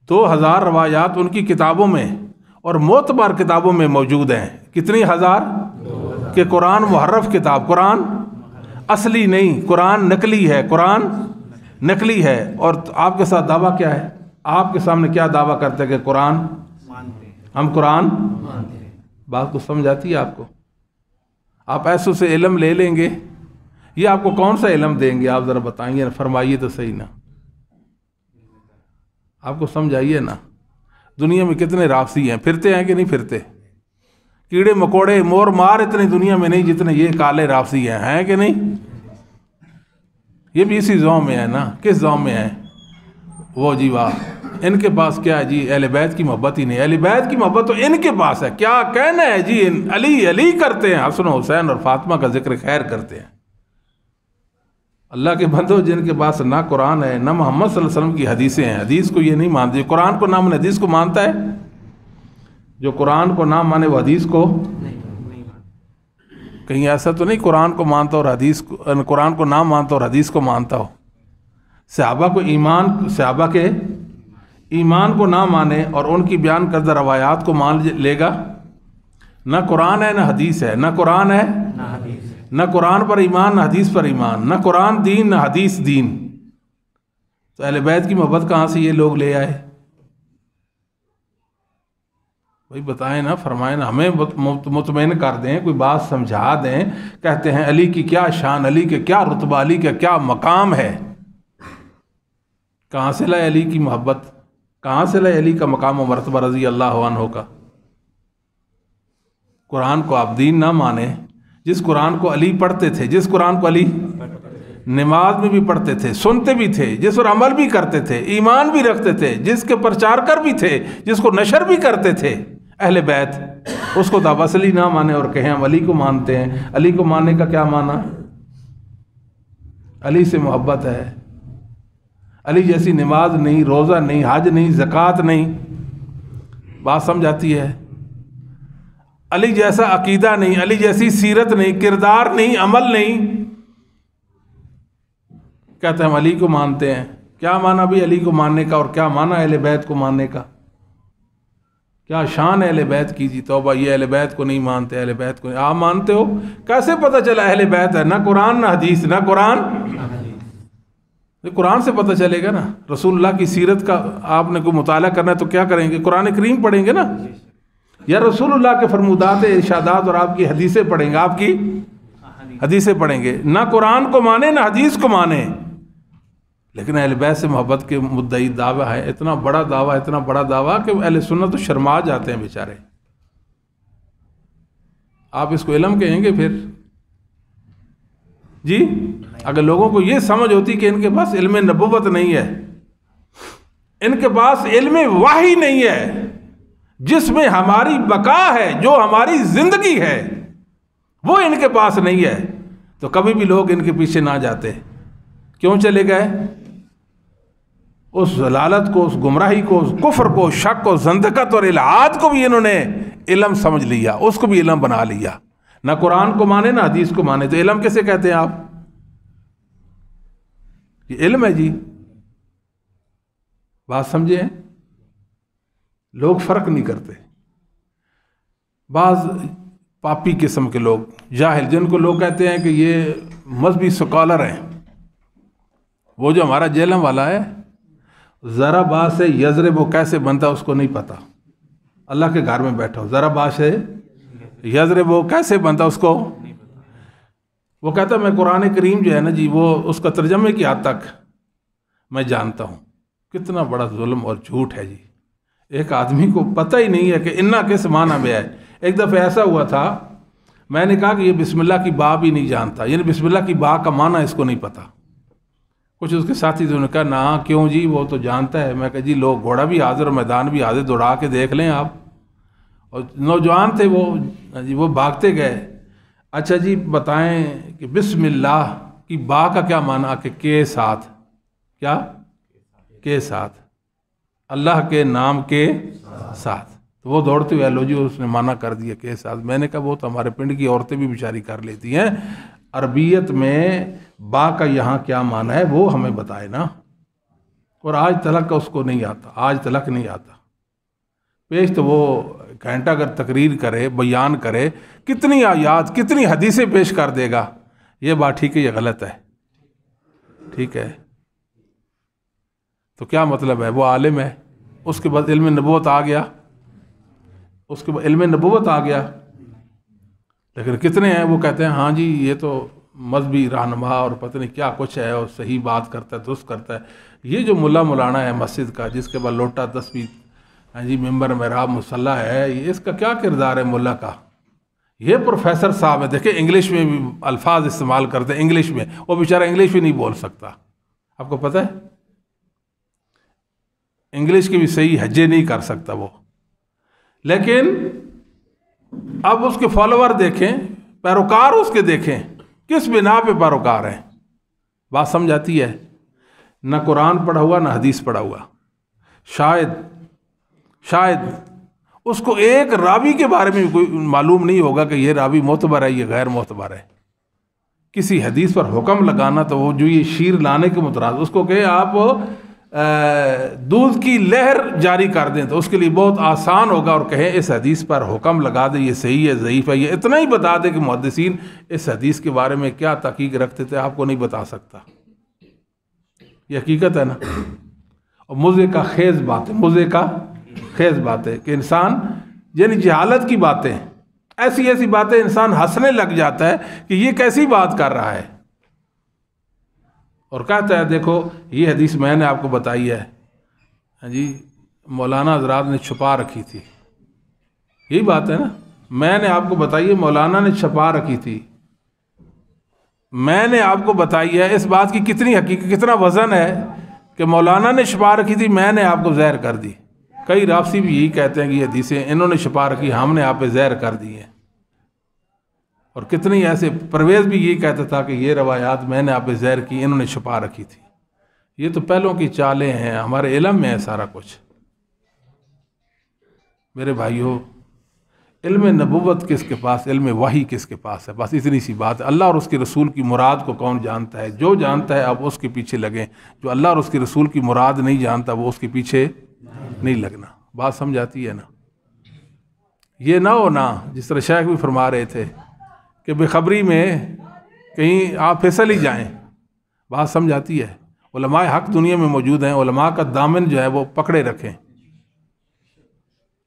2000 روایات ان کی کتابوں میں اور معتبر کتابوں میں موجود ہیں۔ کتنی ہزار؟ کہ قرآن محرف کتاب، قرآن اصلی نہیں، قرآن نقلی ہے، قرآن نقلی ہے۔ اور آپ کے ساتھ دعویٰ کیا ہے؟ آپ کے سامنے کیا دعویٰ کرتے ہیں کہ قرآن ہم قرآن بات کو سمجھ آتی ہے آپ کو؟ آپ ایسوں سے علم لے لیں گے، یہ آپ کو کون سا علم دیں گے؟ آپ ذرا بتائیے نا، فرمائیے تو صحیح نا، آپ کو سمجھ آئیے نا۔ دنیا میں کتنے رافضی ہیں، پھرتے ہیں کہ نہیں پھرتے؟ کیڑے مکوڑے مور مار اتنی دنیا میں نہیں جتنے یہ کالے رافضی ہیں کہ نہیں؟ یہ بھی اسی زوم میں ہے نا۔ کس زوم میں ہے وہ؟ جی واہ، ان کے پاس کیا ہے جی؟ اہل بیت کی محبت ہی نہیں۔ اہل بیت کی محبت تو ان کے پاس ہے، کیا کہنا ہے جی؟ علی علی کرتے ہیں، حسن و حسین اور فاطمہ کا ذکر خیر کرتے ہیں۔ اللہ کے بندو جن کے پاس نہ قرآن ہے نہ محمد صلی اللہ علیہ وسلم کی حدیثیں ہیں، حدیث کو یہ نہیں مانتے، قرآن کو نہ مانے حدیث کو مانتا ہے، جو قرآن کو نہ مانے وہ حدیث کو کہیں ایسا تو نہیں قرآن کو مانتا اور حدیث کو، قرآن کو نہ مانتا اور حدیث کو مانتا ہو؟ صحابہ کے ایمان کو نہ مانے اور ان کی بیان کردہ روایات کو مان لے گا؟ نہ قرآن ہے نہ حدیث ہے، نہ قرآن ہے نہ قرآن پر ایمان نہ حدیث پر ایمان، نہ قرآن دین نہ حدیث دین، تو اہل بیت کی محبت کہاں سے یہ لوگ لے آئے؟ بھائی بتائیں نا، فرمائیں نا، ہمیں مطمئن کر دیں، کوئی بات سمجھا دیں۔ کہتے ہیں علی کی کیا شان، علی کے کیا رتبہ، علی کا کیا مقام ہے، کہاں سے لائے علی کی محبت، کہاں سے لائے علی کا مقام و مرتبہ رضی اللہ عنہ کا؟ قرآن کو آپ دین نہ مانیں، جس قرآن کو علی پڑھتے تھے، جس قرآن کو علی نماز میں بھی پڑھتے تھے، سنتے بھی تھے، جس پر عمل بھی کرتے تھے، ایمان بھی رکھتے تھے، جس کے پرچار کر بھی تھے، جس کو نشر بھی کرتے تھے اہل بیت، اس کو تو آپ اصلی نہ مانے اور کہیں ہم علی کو مانتے ہیں۔ علی کو ماننے کا کیا معنی؟ علی سے محبت ہے، علی جیسی نماز نہیں، روزہ نہیں، حج نہیں، زکوٰۃ نہیں، بات سمجھ آتی ہے؟ علی جیسا عقیدہ نہیں، علی جیسی سیرت نہیں، کردار نہیں، عمل نہیں، کہتے ہیں ہم علی کو مانتے ہیں۔ کیا معنی بھی علی کو ماننے کا اور کیا معنی اہل بیت کو ماننے کا؟ کیا شان ہے اہل بیت کی؟ جی توبہ، یہ اہل بیت کو نہیں مانتے، اہل بیت کو نہیں۔ آپ مانتے ہو؟ کیسے پتہ چلا اہل بیت ہے؟ نہ قرآن نہ حدیث، نہ قرآن سے پتہ چلے گا نا۔ رسول اللہ کی سیرت کا آپ نے کوئی مطالعہ کرنا ہے تو کیا کریں گے؟ قرآن کریم پڑھیں گے نا، یا رسول اللہ کے فرمودات ارشادات اور آپ کی حدیثیں پڑھیں گے، آپ کی حدیثیں پڑھیں گے۔ نہ قرآن کو مانے نہ حدیث کو مانے، لیکن اہل بیت سے محبت کے مدعی دعویٰ ہے، اتنا بڑا دعویٰ کہ اہل سنت تو شرما جاتے ہیں بیچارے۔ آپ اس کو علم کہیں گے پھر؟ جی اگر لوگوں کو یہ سمجھ ہوتی کہ ان کے پاس علم نبوت نہیں ہے، ان کے پاس علم وحی نہیں ہے، جس میں ہماری بقا ہے، جو ہماری زندگی ہے، وہ ان کے پاس نہیں ہے، تو کبھی بھی لوگ ان کے پیچھے نہ جاتے۔ کیوں چلے گئے؟ اس ضلالت کو، اس گمراہی کو، اس کفر کو، شک کو، زندقت اور الحاد کو بھی انہوں نے علم سمجھ لیا، اس کو بھی علم بنا لیا۔ نہ قرآن کو مانے نہ حدیث کو مانے، تو علم کیسے کہتے ہیں آپ؟ یہ علم ہے جی، بات سمجھے؟ لوگ فرق نہیں کرتے۔ بعض پاپی قسم کے لوگ، جاہل، جن کو لوگ کہتے ہیں کہ یہ مذہبی سکالر ہیں، وہ جو ہمارا جہلم والا ہے، ذرا با سے یضرب وہ کیسے بنتا ہے اس کو نہیں پتا۔ اللہ کے گھر میں بیٹھا ہو، ذرا با سے یضرب وہ کیسے بنتا اس کو، وہ کہتا ہے میں قرآن کریم جو ہے نا جی، وہ اس کا ترجمے کی حد تک میں جانتا ہوں۔ کتنا بڑا ظلم اور جھوٹ ہے جی۔ ایک آدمی کو پتہ ہی نہیں ہے کہ انا کس معنی میں ہے۔ ایک دفعہ ایسا ہوا تھا، میں نے کہا کہ یہ بسم اللہ کی با بھی نہیں جانتا، یعنی بسم اللہ کی با کا معنی اس کو نہیں پتا۔ کچھ اس کے ساتھی تو نے کہا نا کیوں جی، وہ تو جانتا ہے۔ میں کہا جی لوگ گھوڑا بھی حاضر اور میدان بھی حاضر، دوڑا کے دیکھ لیں آپ۔ اور نوجوان تھے وہ بھاگتے گئے۔ اچھا جی بتائیں کہ بسم اللہ کی با کا کیا معنی؟ کہ کے ساتھ، کیا کے ساتھ، اللہ کے نام کے ساتھ۔ تو وہ دوڑتے ہوئے لو جی اس نے معنی کر دیا کے ساتھ۔ میں نے کہا وہ تو ہمارے پنڈ کی عورتیں بھی بیچاری کر لیتی ہیں، عربیت میں با کا یہاں کیا معنی ہے وہ ہمیں بتائے نا۔ اور آج تلک کا اس کو نہیں آتا، آج تلک نہیں آتا۔ پیش تو وہ گھنٹہ اگر تقریر کرے، بیان کرے، کتنی آیات کتنی حدیثیں پیش کر دے گا، یہ بات ٹھیک ہے یہ غلط ہے؟ ٹھیک ہے، تو کیا مطلب ہے؟ وہ عالم ہے، اس کے بعد علم نبوت آ گیا، اس کے بعد علم نبوت آ گیا، لیکن کتنے ہیں وہ کہتے ہیں ہاں جی یہ تو مذہبی رہنما اور پتہ نہیں کیا کچھ ہے، اور صحیح بات کرتا ہے، درست کرتا ہے۔ یہ جو ملا مولانا ہے مسجد کا، جس کے بعد لوٹا تسبیح، ہاں جی ممبر محراب مصلی ہے، اس کا کیا کردار ہے ملا کا؟ یہ پروفیسر صاحب ہے، دیکھیں انگلش میں بھی الفاظ استعمال کرتے ہیں، انگلش میں، وہ بیچارہ انگلش بھی نہیں بول سکتا، آپ کو پتہ ہے؟ انگلش کی بھی صحیح حجے نہیں کر سکتا وہ۔ لیکن اب اس کے فالوور دیکھیں، پیروکار اس کے دیکھیں، کس بنا پہ پیروکار ہیں؟ بات سمجھ آتی ہے؟ نہ قرآن پڑھا ہوا نہ حدیث پڑھا ہوا، شاید اس کو ایک راوی کے بارے میں کوئی معلوم نہیں ہوگا کہ یہ راوی معتبر ہے، یہ غیر معتبر ہے۔ کسی حدیث پر حکم لگانا تو وہ جو یہ شیر لانے کے مترادف، اس کو کہ آپ دودھ کی لہر جاری کر دیں تو اس کے لیے بہت آسان ہوگا، اور کہیں اس حدیث پر حکم لگا دیں یہ صحیح ہے ضعیف ہے، یہ اتنا ہی بتا دیں کہ محدثین اس حدیث کے بارے میں کیا تحقیق رکھتے تھے آپ کو نہیں بتا سکتا۔ یہ حقیقت ہے نا، اور مزے کا خیز بات ہے کہ انسان یعنی جہالت کی باتیں، ایسی باتیں انسان ہنسنے لگ جاتا ہے کہ یہ کیسی بات کر رہا ہے، اور کہتا ہے دیکھو یہ حدیث میں نے آپ کو بتائی ہے، ہاں جی مولانا حضرات نے چھپا رکھی تھی، یہی بات ہے نا، میں نے آپ کو بتائی ہے مولانا نے چھپا رکھی تھی، میں نے آپ کو بتائی ہے، اس بات کی کتنی حقیقت کتنا وزن ہے کہ مولانا نے چھپا رکھی تھی، میں نے آپ کو زہر کر دی۔ کئی رافضی بھی یہی کہتے ہیں کہ یہ حدیثیں انہوں نے چھپا رکھی، ہم نے آپ پہ زہر کر دی ہیں، اور کتنی ایسے پرویز بھی یہی کہتا تھا کہ یہ روایات میں نے آپ پہ زہر کی، انہوں نے چھپا رکھی تھی۔ یہ تو پہلوں کی چالیں ہیں، ہمارے علم میں ہے سارا کچھ۔ میرے بھائیو، علم نبوت کس کے پاس، علم وحی کس کے پاس ہے، بس اتنی سی بات ہے۔ اللہ اور اس کے رسول کی مراد کو کون جانتا ہے؟ جو جانتا ہے آپ اس کے پیچھے لگیں، جو اللہ اور اس کے رسول کی مراد نہیں جانتا وہ اس کے پیچھے نہیں لگنا۔ بات سمجھ آتی ہے نا؟ یہ نہ ہو نا، جس طرح شیخ بھی فرما رہے تھے کہ بے خبری میں کہیں آپ پھسل ہی جائیں۔ بات سمجھ آتی ہے؟ علماء حق دنیا میں موجود ہیں، علماء کا دامن جو ہے وہ پکڑے رکھیں،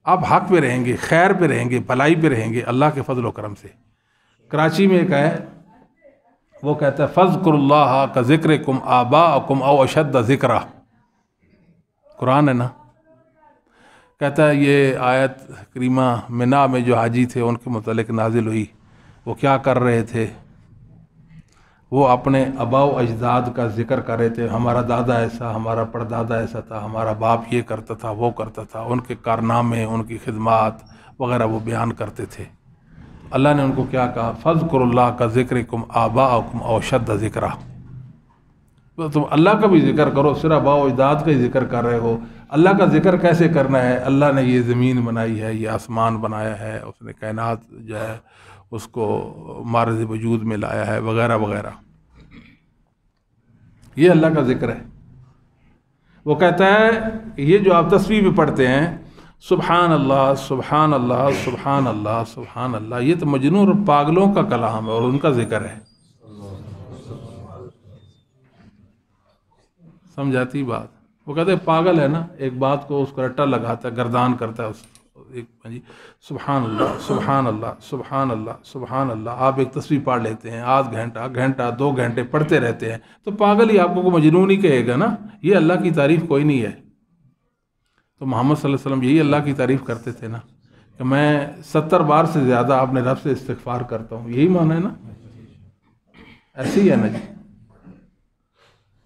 آپ حق پہ رہیں گے، خیر پہ رہیں گے، بھلائی پہ رہیں گے اللہ کے فضل و کرم سے۔ کراچی میں ایک ہے، وہ کہتا ہے فَاذْكُرُوا اللَّهَ كَذِكْرِكُمْ آبَاءَكُمْ أَوْ أَشَدَّ ذِكْرًا، قرآن ہے نا، کہتا ہے یہ آیت کریمہ منا میں جو حاجی تھے ان کے متعلق نازل ہوئی، وہ کیا کر رہے تھے؟ وہ اپنے آباء و اجداد کا ذکر کر رہے تھے، ہمارا دادا ایسا، ہمارا پردادا ایسا تھا، ہمارا باپ یہ کرتا تھا وہ کرتا تھا، ان کے کارنامے، ان کی خدمات وغیرہ وہ بیان کرتے تھے۔ اللہ نے ان کو کیا کہا؟ فَاذْكُرُوا اللَّهَ كَذِكْرِكُمْ آبَاءَكُمْ أَوْ أَشَدَّ ذِكْرًا، تم اللہ کا بھی ذکر کرو، صرف آباء و اجداد کا ہی ذکر کر رہے ہو۔ اللہ کا ذکر کیسے کرنا ہے؟ اللہ نے یہ زمین بنائی ہے، یہ آسمان بنایا ہے، اس نے کائنات جو ہے اس کو معرض وجود میں لایا ہے وغیرہ وغیرہ، یہ اللہ کا ذکر ہے۔ وہ کہتا ہے کہ یہ جو آپ تسبیح میں پڑھتے ہیں سبحان اللہ سبحان اللہ سبحان اللہ سبحان اللہ، یہ تو مجنون اور پاگلوں کا کلام ہے اور ان کا ذکر ہے۔ سمجھاتی بات؟ وہ کہتے ہیں پاگل ہے نا، ایک بات کو اس کو رٹا لگاتا ہے، گردان کرتا ہے اس سبحان اللہ سبحان اللہ سبحان اللہ سبحان اللہ۔ آپ ایک تسبیح پڑھ لیتے ہیں، آدھ گھنٹہ 2 گھنٹے پڑھتے رہتے ہیں تو پاگل ہی آپ کو مجنون ہی کہے گا نا، یہ اللہ کی تعریف کوئی نہیں ہے۔ تو محمد صلی اللہ علیہ وسلم یہی اللہ کی تعریف کرتے تھے نا کہ میں 70 بار سے زیادہ اپنے رب سے استغفار کرتا ہوں، یہی معنی ہے نا، ایسے ہی ہے نا جی۔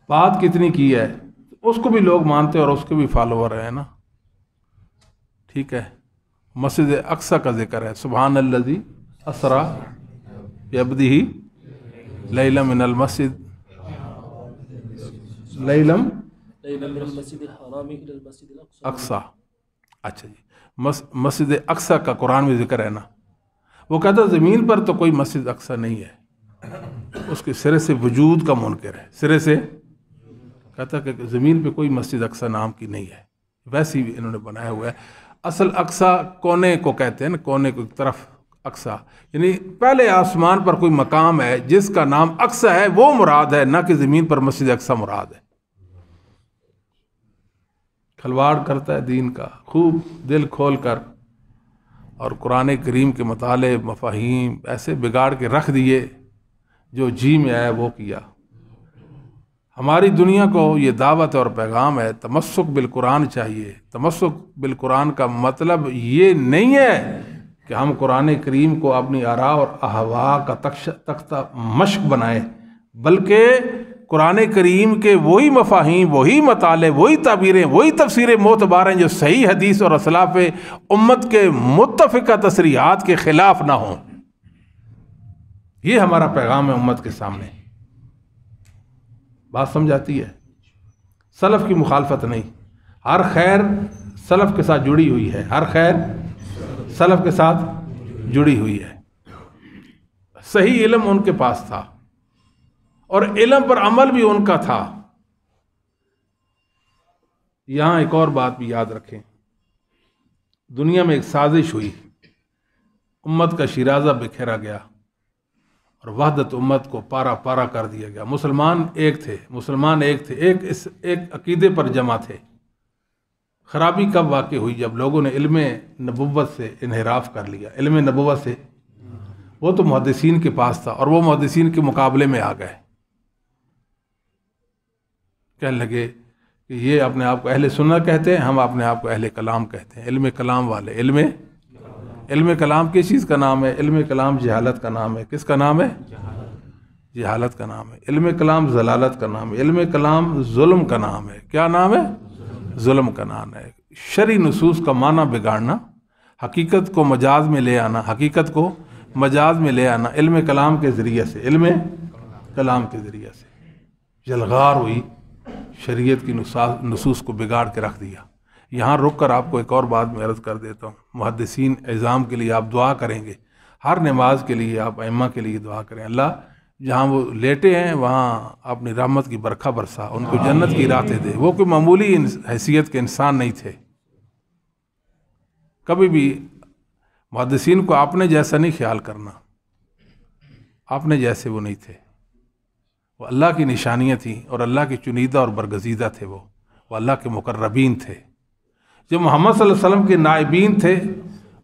بات کتنی کی ہے، اس کو بھی لوگ مانتے اور اس کے بھی فالوور ہیں نا، ٹھیک ہے۔ مسجد اقصی کا ذکر ہے، سبحان الذی اسری بعبدہ لیلا من المسجد اقصی، اچھا جی، مسجد اقصی کا قرآن میں ذکر ہے نا۔ وہ کہتا ہے زمین پر تو کوئی مسجد اقصی نہیں ہے، اس کے سرے سے وجود کا منکر ہے، سرے سے کہتا ہے کہ زمین پہ کوئی مسجد اقصی نام کی نہیں ہے، ویسے ہی انہوں نے بنایا ہوا ہے۔ اصل اقصی کونے کو کہتے ہیں نا، کونے کو ایک طرف اقصی، یعنی پہلے آسمان پر کوئی مقام ہے جس کا نام اقصی ہے، وہ مراد ہے، نہ کہ زمین پر مسجد اقصی مراد ہے۔ کھلواڑ کرتا ہے دین کا خوب دل کھول کر، اور قرآن کریم کے مطالعے مفاہیم ایسے بگاڑ کے رکھ دیے، جو جی میں آیا وہ کیا۔ ہماری دنیا کو یہ دعوت اور پیغام ہے، تمسک بالقرآن چاہیے۔ تمسک بالقرآن کا مطلب یہ نہیں ہے کہ ہم قرآن کریم کو اپنی آراء اور اہواء کا تختہ مشق بنائیں، بلکہ قرآن کریم کے وہی مفاہیم، وہی مطالعے، وہی تعبیریں، وہی تفسیریں معتبر ہیں جو صحیح حدیث اور اسلاف امت کے متفقہ تصریحات کے خلاف نہ ہوں۔ یہ ہمارا پیغام ہے امت کے سامنے۔ بات سمجھاتی ہے؟ سلف کی مخالفت نہیں، ہر خیر سلف کے ساتھ جڑی ہوئی ہے، ہر خیر سلف کے ساتھ جڑی ہوئی ہے۔ صحیح علم ان کے پاس تھا اور علم پر عمل بھی ان کا تھا۔ یہاں ایک اور بات بھی یاد رکھیں، دنیا میں ایک سازش ہوئی، امت کا شیرازہ بکھیرا گیا اور وحدت امت کو پارا پارا کر دیا گیا۔ مسلمان ایک تھے، ایک عقیدے پر جمع تھے۔ خرابی کب واقع ہوئی؟ جب لوگوں نے علم نبوت سے انحراف کر لیا۔ علم نبوت سے، وہ تو محدثین کے پاس تھا اور وہ محدثین کے مقابلے میں آ گئے، کہنے لگے کہ یہ اپنے آپ کو اہل سنت کہتے ہیں، ہم اپنے آپ کو اہل کلام کہتے ہیں، علم کلام والے۔ علم کلام کس چیز کا نام ہے؟ علم کلام جہالت کا نام ہے۔ کس کا نام ہے؟ جہالت کا نام ہے۔ علم کلام ضلالت کا نام ہے۔ علم کلام ظلم کا نام ہے۔ کیا نام ہے؟ ظلم کا نام ہے۔ شرعی نصوص کا معنی بگاڑنا، حقیقت کو مجاز میں لے آنا، حقیقت کو مجاز میں لے آنا علم کلام کے ذریعے سے، علم کلام کے ذریعے سے جلغار ہوئی، شریعت کی نصوص کو بگاڑ کے رکھ دیا۔ یہاں رک کر آپ کو ایک اور بات میں عرض کر دیتا ہوں، محدثین اعظام کے لیے آپ دعا کریں گے، ہر نماز کے لیے آپ ائمہ کے لیے دعا کریں، اللہ جہاں وہ لیٹے ہیں وہاں اپنی رحمت کی برکھا برسا، ان کو جنت کی راتیں دے۔ وہ کوئی معمولی حیثیت کے انسان نہیں تھے، کبھی بھی محدثین کو اپنے جیسا نہیں خیال کرنا، اپنے جیسے وہ نہیں تھے، وہ اللہ کی نشانیاں تھیں اور اللہ کے چنیدہ اور برگزیدہ تھے، وہ اللہ کے مقربین تھے۔ جو محمد صلی اللہ علیہ وسلم کے نائبین تھے،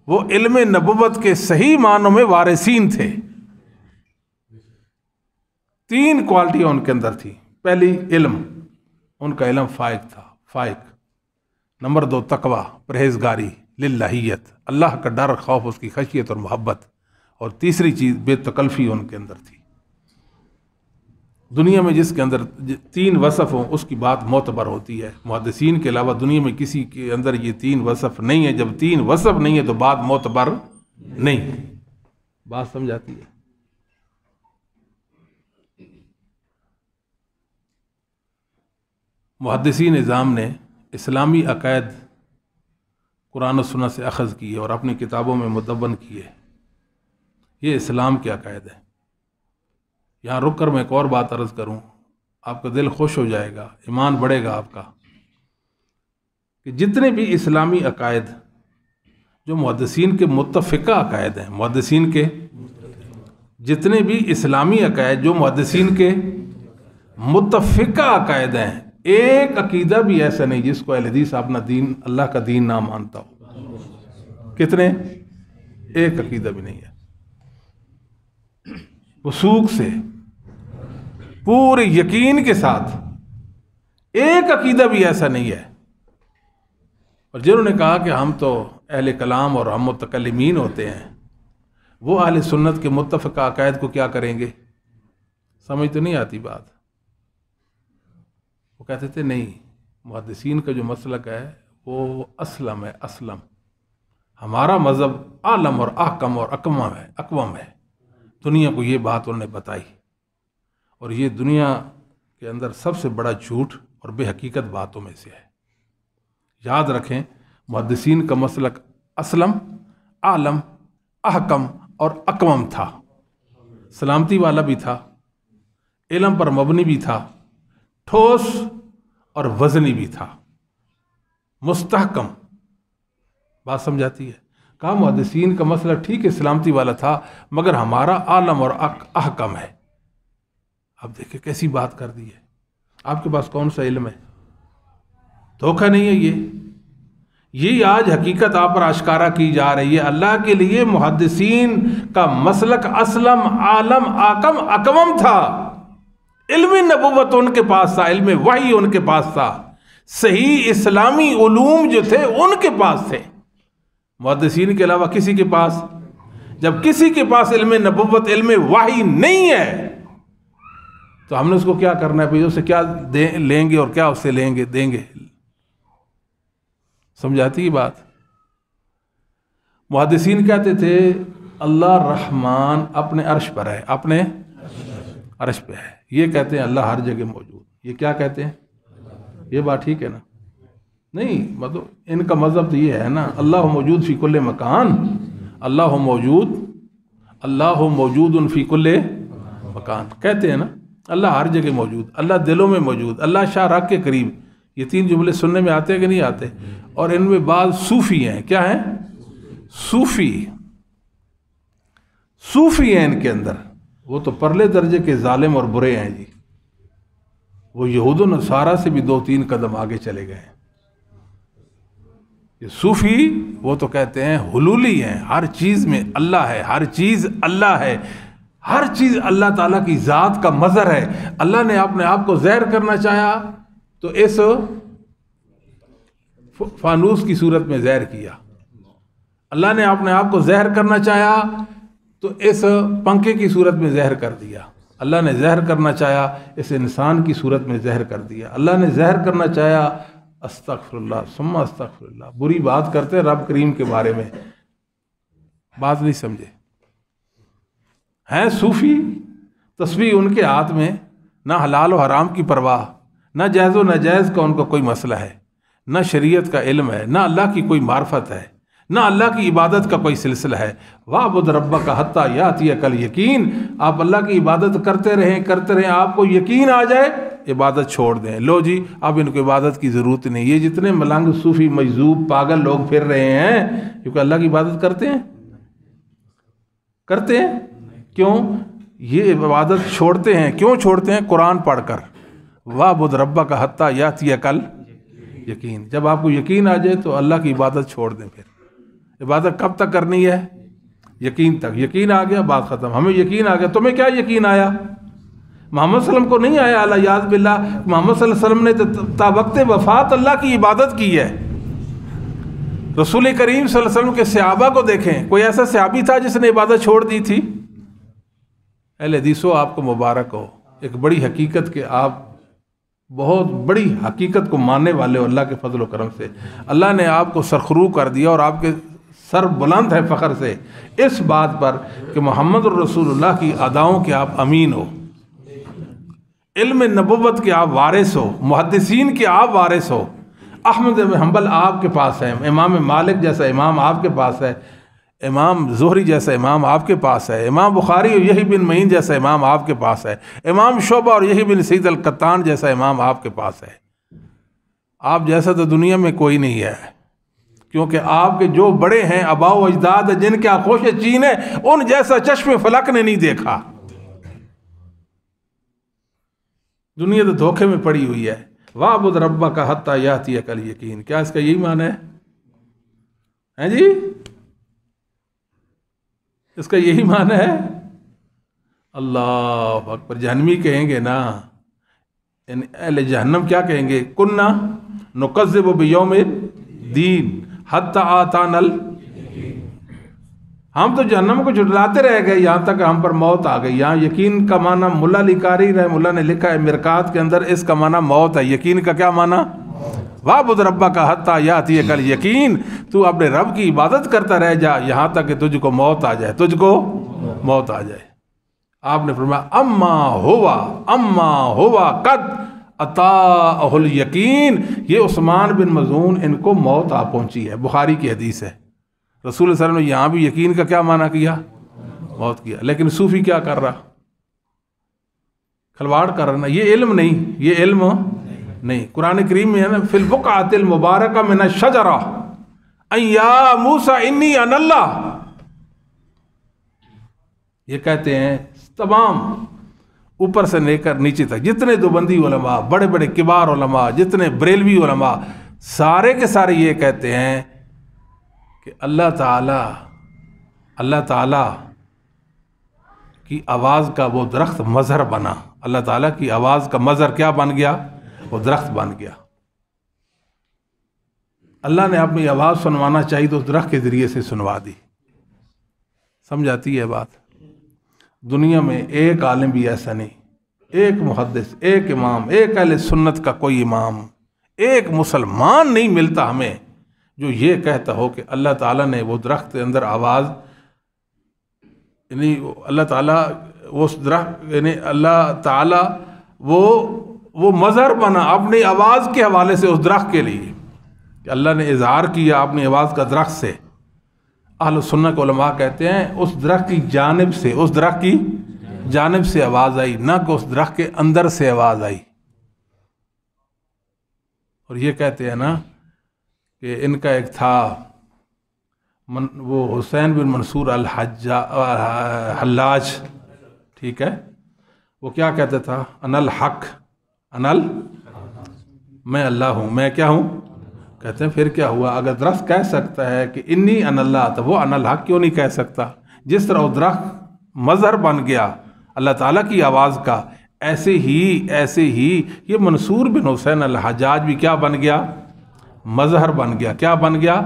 وہ علم نبوت کے صحیح معنوں میں وارثین تھے۔ 3 کوالٹیاں ان کے اندر تھی۔ پہلی علم، ان کا علم فائق تھا، فائق۔ نمبر 2 تقوی، پرہیزگاری، للہیت، اللہ کا ڈر، خوف، اس کی خشیت اور محبت۔ اور تیسری چیز بے تکلفی ان کے اندر تھی۔ دنیا میں جس کے اندر 3 وصف ہوں اس کی بات معتبر ہوتی ہے، محدثین کے علاوہ دنیا میں کسی کے اندر یہ 3 وصف نہیں ہے۔ جب 3 وصف نہیں ہے تو بات معتبر نہیں۔ بات سمجھ آتی ہے؟ محدثین نظام نے اسلامی عقائد قرآن و سنت سے اخذ کیے اور اپنی کتابوں میں مدون کیے، یہ اسلام کے عقائد ہیں۔ یہاں رک کر میں ایک اور بات عرض کروں، آپ کا دل خوش ہو جائے گا، ایمان بڑھے گا آپ کا، کہ جتنے بھی اسلامی عقائد جو محدثین کے متفقہ عقائد ہیں، محدثین کے جتنے بھی اسلامی عقائد جو محدثین کے متفقہ عقائد ہیں، ایک عقیدہ بھی ایسا نہیں جس کو اہل حدیث اپنا دین، اللہ کا دین نہ مانتا ہو۔ کتنے؟ ایک عقیدہ بھی نہیں ہے۔ وثوق سے، پورے یقین کے ساتھ، ایک عقیدہ بھی ایسا نہیں ہے۔ اور جنہوں نے کہا کہ ہم تو اہل کلام اور ہم متکلمین ہوتے ہیں، وہ اہل سنت کے متفقہ عقائد کو کیا کریں گے؟ سمجھ تو نہیں آتی بات۔ وہ کہتے تھے نہیں، محدثین کا جو مسلک ہے وہ اسلم ہے، اسلم، ہمارا مذہب عالم اور احکم اور اقوام ہے۔ دنیا کو یہ بات انہوں نے بتائی، اور یہ دنیا کے اندر سب سے بڑا جھوٹ اور بے حقیقت باتوں میں سے ہے۔ یاد رکھیں، محدثین کا مسلک اسلم، عالم، احکم اور اقوام تھا، سلامتی والا بھی تھا، علم پر مبنی بھی تھا، ٹھوس اور وزنی بھی تھا، مستحکم۔ بات سمجھاتی ہے؟ کہا محدثین کا مسئلہ ٹھیک ہے سلامتی والا تھا، مگر ہمارا عالم اور احکم ہے۔ اب دیکھیں کیسی بات کر دی ہے۔ آپ کے پاس کون سا علم ہے؟ دھوکہ نہیں ہے یہ آج حقیقت آپ پر آشکارا کی جا رہی ہے۔ اللہ کے لیے محدثین کا مسلک اسلم، عالم، احکم، اقوام تھا۔ علم نبوت ان کے پاس تھا، علم وحی ان کے پاس تھا، صحیح اسلامی علوم جو تھے ان کے پاس تھے۔ محدثین کے علاوہ کسی کے پاس، جب کسی کے پاس علم نبوت، علم وحی نہیں ہے، تو ہم نے اس کو کیا کرنا ہے بھائی؟ اس سے کیا لیں گے اور کیا اس سے دیں گے؟ سمجھاتی ہے بات؟ محدثین کہتے تھے اللہ رحمان اپنے عرش پر ہے، اپنے عرش پہ ہے۔ یہ کہتے ہیں اللہ ہر جگہ موجود۔ یہ کیا کہتے ہیں؟ یہ بات ٹھیک ہے نا؟ نہیں، مطلب ان کا مذہب تو یہ ہے نا، اللہ موجود فی کل مکان، اللہ موجود فی کل مکان کہتے ہیں نا، اللہ ہر جگہ موجود، اللہ دلوں میں موجود، اللہ شاہ راگ کے قریب. یہ 3 جملے سننے میں آتے ہیں کہ نہیں آتے؟ اور ان میں بعض صوفی ہیں. کیا ہیں؟ صوفی ہیں ان کے اندر. وہ تو پرلے درجے کے ظالم اور برے ہیں جی. وہ یہود و نصارہ سے بھی 2-3 قدم آگے چلے گئے ہیں. یہ صوفی وہ تو کہتے ہیں حلولی ہیں، ہر چیز میں اللہ ہے، ہر چیز اللہ ہے، ہر چیز اللہ تعالیٰ کی ذات کا مظہر ہے. اللہ نے اپنے آپ کو ظاہر کرنا چاہا تو اس فانوس کی صورت میں ظاہر کیا. اللہ نے اپنے آپ کو ظاہر کرنا چاہا تو اس پنکھے کی صورت میں ظاہر کر دیا. اللہ نے ظاہر کرنا چاہا اس انسان کی صورت میں ظاہر کر دیا. اللہ نے ظاہر کرنا چاہا، استغفر اللہ ثم استغفر اللہ، بری بات کرتے ہیں رب کریم کے بارے میں، بات نہیں سمجھے. ہیں صوفی، تسبیح ان کے ہاتھ میں، نہ حلال و حرام کی پرواہ، نہ جائز و ناجائز کا ان کا کوئی مسئلہ ہے، نہ شریعت کا علم ہے، نہ اللہ کی کوئی معرفت ہے، نہ اللہ کی عبادت کا کوئی سلسلہ ہے. وَاعْبُدْ رَبَّكَ حَتَّى يَأْتِيَكَ الْيَقِينُ. آپ اللہ کی عبادت کرتے رہیں، آپ کو یقین آ جائے عبادت چھوڑ دیں. لو جی اب ان کو عبادت کی ضرورت نہیں. یہ جتنے ملنگ صوفی مجذوب پاگل لوگ پھر رہے ہیں، کیونکہ اللہ کی عبادت کرتے ہیں. کیوں؟ یہ عبادت چھوڑتے ہیں. کیوں چھوڑتے ہیں؟ قرآن پڑھ کر. وَاعْبُدْ رَبَّكَ حَتَّى يَأْتِيَكَ الْيَقِينُ. جب آپ کو یقین آ جائے تو اللہ کی عبادت چھوڑ دیں. پھر عبادت کب تک کرنی ہے؟ یقین تک. یقین آ گیا بات ختم. ہمیں یقین آ گیا. تمہیں کیا یقین آیا؟ محمد صلی اللہ علیہ وسلم کو نہیں آیا؟ اللہ یاذ باللہ، محمد صلی اللہ علیہ وسلم نے تا وقت وفات اللہ کی عبادت کی ہے. رسول کریم صلی اللہ علیہ وسلم کے صحابہ کو دیکھیں، کوئی ایسا صحابی تھا جس نے عبادت چھوڑ دی تھی؟ اہل حدیثو آپ کو مبارک ہو، ایک بڑی حقیقت کہ آپ بہت بڑی حقیقت کو ماننے والے ہو. اللہ کے فضل و کرم سے اللہ نے آپ کو سرخرو کر دیا اور آپ کے سر بلند ہے فخر سے اس بات پر کہ محمد الرسول اللہ کی اداؤں کے آپ امین ہو، علم نبوت کے آپ وارث ہو، محدثین کے آپ وارث ہو. احمد بن حنبل آپ کے پاس ہے، امام مالک جیسا امام آپ کے پاس ہے، امام زہری جیسا امام آپ کے پاس ہے، امام بخاری اور یحییٰ بن معین جیسا امام آپ کے پاس ہے، امام شعبہ اور یحییٰ بن سعید القطان جیسا امام آپ کے پاس ہے. آپ جیسا تو دنیا میں کوئی نہیں ہے، کیونکہ آپ کے جو بڑے ہیں آباء و اجداد جن کے آغوش چین ہے، ان جیسا چشم فلک نے نہیں دیکھا. دنیا تو دھوکے میں پڑی ہوئی ہے. وَاعْبُدْ رَبَّكَ حَتَّى يَأْتِيَكَ الْيَقِينُ. کیا اس کا یہی معنی ہے جی؟ اس کا یہی معنی ہے؟ اللہ اکبر. جہنمی کہیں گے نا، اہل جہنم کیا کہیں گے؟ کُنَّا نُكَذِّبُ بِيَوْمِ الدِّينِ حَتَّى آتَانَا ہم تو جہنم کو جھٹلاتے رہ گئے یہاں تک ہم پر موت آ گئی. یہاں یقین کا معنی ملا علی قاری رحمہ اللہ نے لکھا ہے مرقات کے اندر، اس کا معنی موت ہے. یقین کا کیا معنی؟ وَاعْبُدْ رَبَّكَ حَتَّى يَأْتِيَكَ الْيَقِينُ. تو اپنے رب کی عبادت کرتا رہ جا یہاں تک کہ تجھ کو موت آ جائے، تجھ کو موت آ جائے. آپ نے فرمایا اما ہوا قد اطاعہ الیقین. یہ عثمان بن مظعون ان کو موت آ پہنچی ہے، بخاری کی حدیث ہے. رسول اللہ صلی اللہ علیہ وسلم نے یہاں بھی یقین کا کیا معنی کیا؟ موت کیا. لیکن صوفی کیا کر رہا؟ کھلواڑ کر رہا نا. یہ علم نہیں، یہ علم نہیں. قرآن کریم میں ہے نا فی البقعۃ المبارکہ من الشجرہ ان یا موسیٰ انی انا اللہ. یہ کہتے ہیں تمام اوپر سے لے کر نیچے تک جتنے دیوبندی علماء، بڑے بڑے کبار علماء، جتنے بریلوی علماء، سارے کے سارے یہ کہتے ہیں کہ اللہ تعالی کی آواز کا وہ درخت مظہر بنا. اللہ تعالیٰ کی آواز کا مظہر کیا بن گیا؟ وہ درخت بن گیا. اللہ نے اپنی آواز سنوانا چاہیے تو اس درخت کے ذریعے سے سنوا دی. سمجھاتی ہے بات؟ دنیا میں ایک عالم بھی ایسا نہیں، ایک محدث، ایک امام، ایک اہل سنت کا کوئی امام، ایک مسلمان نہیں ملتا ہمیں جو یہ کہتا ہو کہ اللہ تعالیٰ نے وہ درخت کے اندر آواز، یعنی اللہ تعالیٰ وہ درخت، یعنی اللہ تعالیٰ وہ وہ مظہر بنا اپنی آواز کے حوالے سے اس درخت کے لیے کہ اللہ نے اظہار کیا اپنی آواز کا درخت سے. اہل سنت کے علماء کہتے ہیں اس درخت کی جانب سے، اس درخت کی جانب سے آواز آئی، نہ کہ اس درخت کے اندر سے آواز آئی. اور یہ کہتے ہیں نا کہ ان کا ایک تھا وہ حسین بن منصور حلاج، ٹھیک ہے، وہ کیا کہتا تھا؟ انا الحق، میں اللہ ہوں، میں کیا ہوں؟ کہتے ہیں پھر کیا ہوا؟ اگر درخت کہہ سکتا ہے کہ انی انا اللہ، تو وہ انا الحق کیوں نہیں کہہ سکتا؟ جس طرح وہ درخت مظہر بن گیا اللہ تعالیٰ کی آواز کا، ایسے ہی یہ منصور بن حسین الحجاج بھی کیا بن گیا؟ مظہر بن گیا. کیا بن گیا؟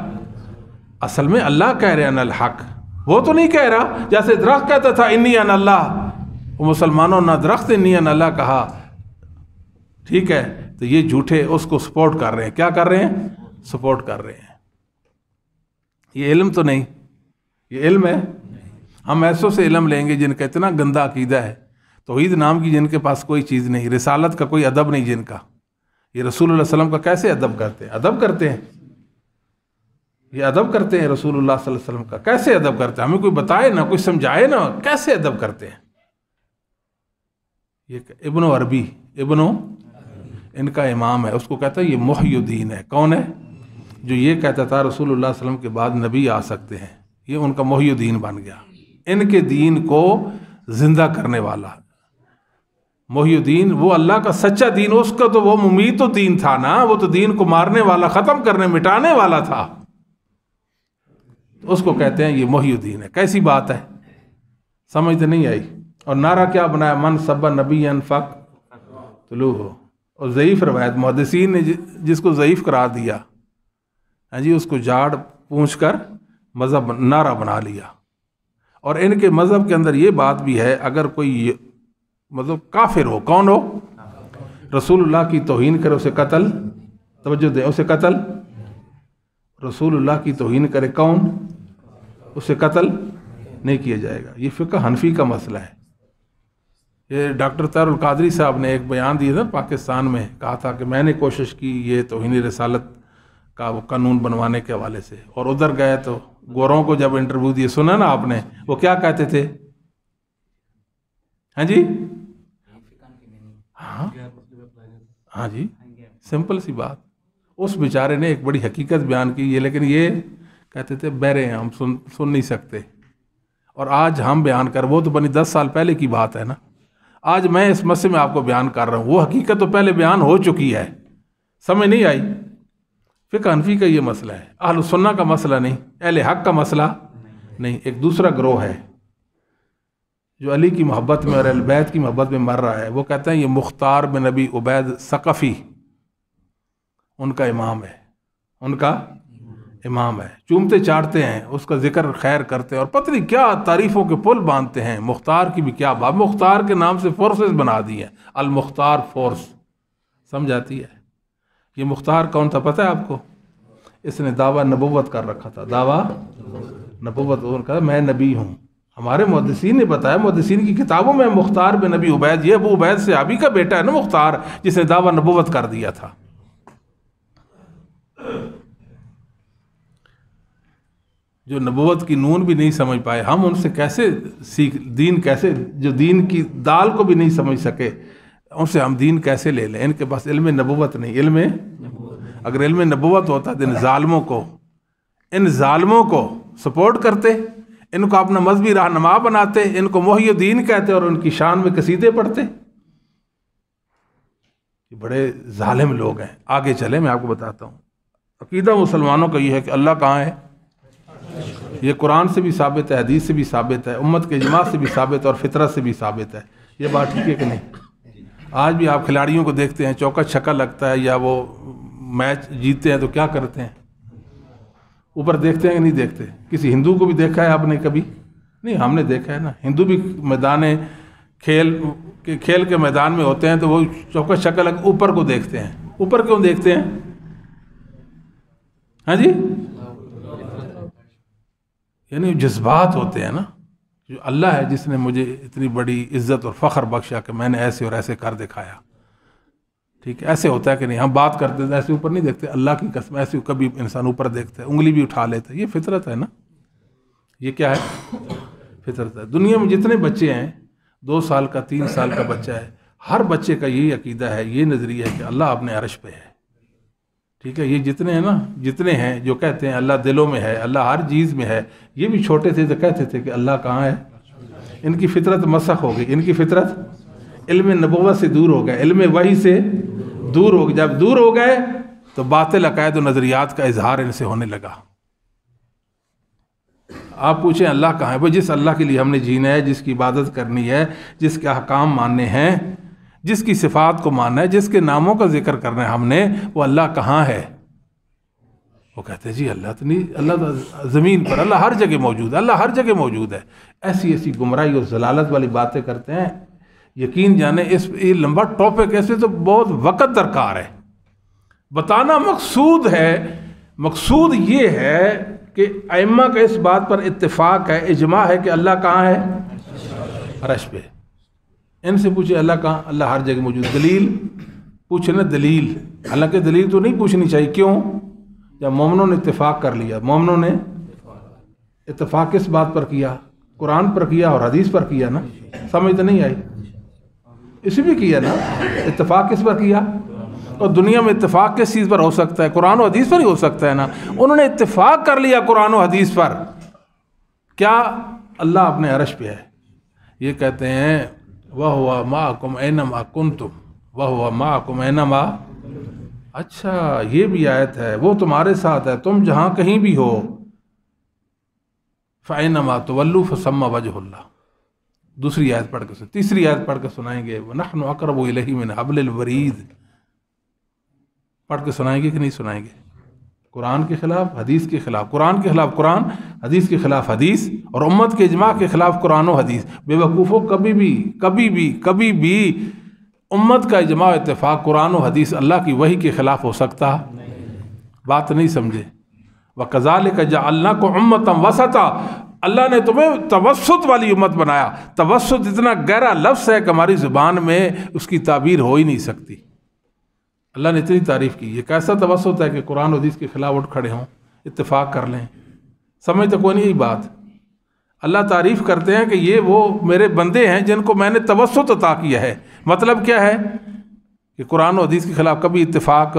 اصل میں اللہ کہہ رہے انا الحق، وہ تو نہیں کہہ رہا. جیسے درخت کہتا تھا انی انا اللہ، وہ مسلمانوں نہ درخت انی انا اللہ کہا، ٹھیک ہے، تو یہ جھوٹے اس کو سپورٹ کر رہے ہیں. کیا کر رہے ہیں؟ سپورٹ کر رہے ہیں. یہ علم تو نہیں، یہ علم ہے. ہم ایسوں سے علم لیں گے جن کا اتنا گندا عقیدہ ہے، توحید نام کی جن کے پاس کوئی چیز نہیں، رسالت کا کوئی ادب نہیں جن کا. یہ رسول اللہ صلی اللہ علیہ وسلم کا کیسے ادب کرتے ہیں؟ ادب کرتے ہیں، یہ ادب کرتے ہیں رسول اللہ صلی اللہ علیہ وسلم کا. کیسے ادب کرتے ہیں؟ ہمیں کوئی بتائے نا، کوئی سمجھائے نا، کیسے ادب کرتے ہیں؟ یہ ابن عربی، ان کا امام ہے، اس کو کہتا ہے یہ محی الدین ہے. کون ہے؟ جو یہ کہتا تھا رسول اللہ صلی اللہ علیہ وسلم کے بعد نبی آ سکتے ہیں، یہ ان کا محی الدین بن گیا، ان کے دین کو زندہ کرنے والا. محی الدین وہ اللہ کا سچا دین، اس کا تو وہ ممیت الدین تھا نا، وہ تو دین کو مارنے والا، ختم کرنے، مٹانے والا تھا. اس کو کہتے ہیں یہ محی الدین ہے. کیسی بات ہے؟ سمجھ تو نہیں آئی. اور نعرہ کیا بنایا؟ من سب نبی فقتلوہ. اور ضعیف روایت، محدثین نے جس کو ضعیف قرار دیا، جی اس کو جھاڑ پونچھ کر مذہب نعرہ بنا لیا. اور ان کے مذہب کے اندر یہ بات بھی ہے، اگر کوئی مطلب کافر ہو، کون ہو؟ رسول اللہ کی توہین کرے اسے قتل، توجہ دیں، اسے قتل. رسول اللہ کی توہین کرے کون؟ اسے قتل نہیں کیا جائے گا. یہ فقہ حنفی کا مسئلہ ہے. یہ ڈاکٹر طاہر القادری صاحب نے ایک بیان دیا تھا پاکستان میں، کہا تھا کہ میں نے کوشش کی یہ توہین رسالت کا وہ قانون بنوانے کے حوالے سے، اور ادھر گئے تو گوروں کو جب انٹرویو دیے، سنا نا آپ نے، وہ کیا کہتے تھے؟ ہاں جی، ہاں جی، سمپل سی بات. اس بیچارے نے ایک بڑی حقیقت بیان کی یہ، لیکن یہ کہتے تھے بہرے ہیں، ہم سن نہیں سکتے. اور آج ہم بیان کر، وہ تو بنی 10 سال پہلے کی بات ہے نا. آج میں اس مسئلے میں آپ کو بیان کر رہا ہوں، وہ حقیقت تو پہلے بیان ہو چکی ہے. سمجھ نہیں آئی؟ فقہ حنفی کا یہ مسئلہ ہے، اہل سنہ کا مسئلہ نہیں، اہل حق کا مسئلہ نہیں. ایک دوسرا گروہ ہے جو علی کی محبت میں اور اہل بیت کی محبت میں مر رہا ہے، وہ کہتے ہیں یہ مختار بن ابی عبید ثقفی ان کا امام ہے، ان کا امام ہے. چومتے چاٹتے ہیں، اس کا ذکر خیر کرتے ہیں، اور پتہ نہیں کیا تعریفوں کے پل باندھتے ہیں. مختار کی بھی کیا بات، مختار کے نام سے فورسز بنا دی ہیں، المختار فورس. سمجھ آتی ہے؟ یہ مختار کون تھا پتہ ہے آپ کو؟ اس نے دعویٰ نبوت کر رکھا تھا، دعویٰ نبوت. اور کہا میں نبی ہوں. ہمارے محدثین نے بتایا، محدثین کی کتابوں میں مختار بن ابی عبید، یہ ابو عبید صحابی کا بیٹا ہے نا مختار، جس نے دعویٰ نبوت کر دیا تھا. جو نبوت کی نون بھی نہیں سمجھ پائے، ہم ان سے کیسے دین کیسے، جو دین کی دال کو بھی نہیں سمجھ سکے، ان سے ہم دین کیسے لے لیں؟ ان کے پاس علم نبوت نہیں. علم اگر علم نبوت ہوتا تو ان ظالموں کو سپورٹ کرتے، ان کو اپنا مذہبی رہنما بناتے، ان کو محی الدین کہتے اور ان کی شان میں قصیدے پڑھتے. یہ بڑے ظالم لوگ ہیں. آگے چلیں، میں آپ کو بتاتا ہوں. عقیدہ مسلمانوں کا یہ ہے کہ اللہ کہاں ہے. یہ قرآن سے بھی ثابت ہے، حدیث سے بھی ثابت ہے، امت کے اجماع سے بھی ثابت ہے، اور فطرت سے بھی ثابت ہے. یہ بات ٹھیک ہے کہ نہیں؟ آج بھی آپ کھلاڑیوں کو دیکھتے ہیں، چوکا چھکا لگتا ہے یا وہ میچ جیتتے ہیں تو کیا کرتے ہیں؟ اوپر دیکھتے ہیں کہ نہیں دیکھتے؟ کسی ہندو کو بھی دیکھا ہے آپ نے کبھی؟ نہیں، ہم نے دیکھا ہے نا. ہندو بھی میدان کھیل کے میدان میں ہوتے ہیں تو وہ چوکا چھکا لگ اوپر کو دیکھتے ہیں. اوپر کیوں دیکھتے ہیں؟ ہاں جی، یعنی جذبات ہوتے ہیں نا. جو اللہ ہے جس نے مجھے اتنی بڑی عزت اور فخر بخشا کہ میں نے ایسے اور ایسے کر دکھایا. ٹھیک ہے، ایسے ہوتا ہے کہ نہیں، ہم بات کرتے تھے ایسے اوپر نہیں دیکھتے، اللہ کی قسم ایسے کبھی انسان اوپر دیکھتا ہے، انگلی بھی اٹھا لیتا ہے، یہ فطرت ہے نا، یہ کیا ہے؟ فطرت ہے۔ دنیا میں جتنے بچے ہیں، 2 سال کا 3 سال کا بچہ ہے، ہر بچے کا یہی عقیدہ ہے، یہ نظریہ ہے کہ اللہ اپنے عرش پہ ہے، ٹھیک ہے۔ یہ جتنے ہیں نا، جتنے ہیں جو کہتے ہیں اللہ دلوں میں ہے، اللہ ہر چیز میں ہے، یہ بھی چھوٹے تھے تو کہتے تھے کہ اللہ کہاں ہے۔ ان کی فطرت مسخ ہو گئی، ان کی فطرت علم نبوت سے دور ہو گئے، علم وحی سے دور ہو گئے۔ جب دور ہو گئے تو باطل عقائد و نظریات کا اظہار ان سے ہونے لگا۔ آپ پوچھیں اللہ کہاں ہے؟ وہ جس اللہ کے لیے ہم نے جینا ہے، جس کی عبادت کرنی ہے، جس کے احکام ماننے ہیں، جس کی صفات کو ماننا ہے، جس کے ناموں کا ذکر کرنا ہے ہم نے، وہ اللہ کہاں ہے؟ وہ کہتے ہیں جی اللہ تو نہیں، اللہ تو زمین پر، اللہ ہر جگہ موجود ہے، اللہ ہر جگہ موجود ہے۔ ایسی ایسی گمراہی اور ضلالت والی باتیں کرتے ہیں، یقین جانے اس یہ لمبا ٹاپک ہے، اس میں تو بہت وقت درکار ہے۔ بتانا مقصود ہے، مقصود یہ ہے کہ ائمہ کا اس بات پر اتفاق ہے، اجماع ہے کہ اللہ کہاں ہے؟ عرش پہ۔ ان سے پوچھے اللہ کہاں؟ اللہ ہر جگہ موجود۔ دلیل پوچھے نا، دلیل، حالانکہ دلیل تو نہیں پوچھنی چاہیے، کیوں؟ جب مومنوں نے اتفاق کر لیا، مومنوں نے اتفاق کس بات پر کیا؟ قرآن پر کیا اور حدیث پر کیا نا، سمجھ تو نہیں آئی؟ اسی بھی کیا نا، اتفاق کس پر کیا؟ اور دنیا میں اتفاق کس چیز پر ہو سکتا ہے؟ قرآن و حدیث پر ہی ہو سکتا ہے نا۔ انہوں نے اتفاق کر لیا قرآن و حدیث پر، کیا اللہ اپنے عرش پہ ہے۔ یہ کہتے ہیں وَهُوَ مَعَكُمْ أَيْنَمَا كُنْتُمْ وَهُوَ مَعَكُمْ أَيْنَمَا، اچھا یہ بھی آیت ہے، وہ تمہارے ساتھ ہے تم جہاں کہیں بھی ہو، فَأَيْنَمَا تُوَلُّوا فَثَمَّ وَجْهُ اللَّهِ۔ دوسری آیت پڑھ کے، تیسری آیت پڑھ کے سنائیں گے، وَنَحْنُ أَقْرَبُ إِلَيْهِ مِنْ حَبْلِ الْوَرِيدِ، پڑھ کے سنائیں گے کہ نہیں سنائیں گے؟ قرآن کے خلاف، حدیث کے خلاف، قرآن کے خلاف قرآن، حدیث کے خلاف حدیث، اور امت کے اجماع کے خلاف قرآن و حدیث۔ بے وقوفوں، کبھی بھی امت کا اجماع اتفاق قرآن و حدیث اللہ کی وحی کے خلاف ہو سکتا؟ بات نہیں سمجھے؟ وَكَذَلِكَ جَعَلْنَاكُمْ أُمَّةً وَسَطًا، اللہ نے تمہیں توسط والی امت بنایا۔ توسط اتنا گہرا لفظ ہے کہ ہماری زبان میں اس کی تعبیر ہو ہی نہیں سکتی۔ اللہ نے اتنی تعریف کی، یہ کیسا توسط ہے کہ قرآن و حدیث کے خلاف اٹھ کھڑے ہوں، اتفاق کر لیں؟ سمجھ تو کوئی نہیں بات۔ اللہ تعریف کرتے ہیں کہ یہ وہ میرے بندے ہیں جن کو میں نے توسط عطا کیا ہے۔ مطلب کیا ہے؟ کہ قرآن و حدیث کے خلاف کبھی اتفاق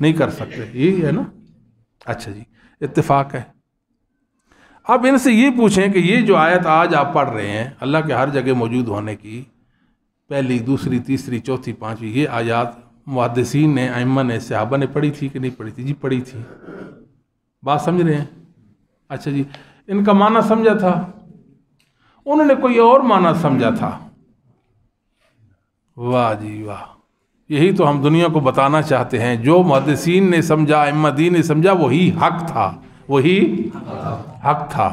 نہیں کر سکتے، یہی ہے نا؟ اچھا جی، اتفاق ہے۔ اب ان سے یہ پوچھیں کہ یہ جو آیت آج آپ پڑھ رہے ہیں اللہ کے ہر جگہ موجود ہونے کی، پہلی، دوسری، تیسری، چوتھی، پانچویں، یہ آیات محدثین نے، ائمہ نے، صحابہ نے پڑھی تھی کہ نہیں پڑھی تھی؟ جی پڑھی تھی۔ بات سمجھ رہے ہیں؟ اچھا جی، ان کا معنی سمجھا تھا، انہوں نے کوئی اور معنی سمجھا تھا۔ واہ جی واہ، یہی تو ہم دنیا کو بتانا چاہتے ہیں، جو محدثین نے سمجھا، ائمہ دین نے سمجھا، وہی حق تھا، وہی حق تھا۔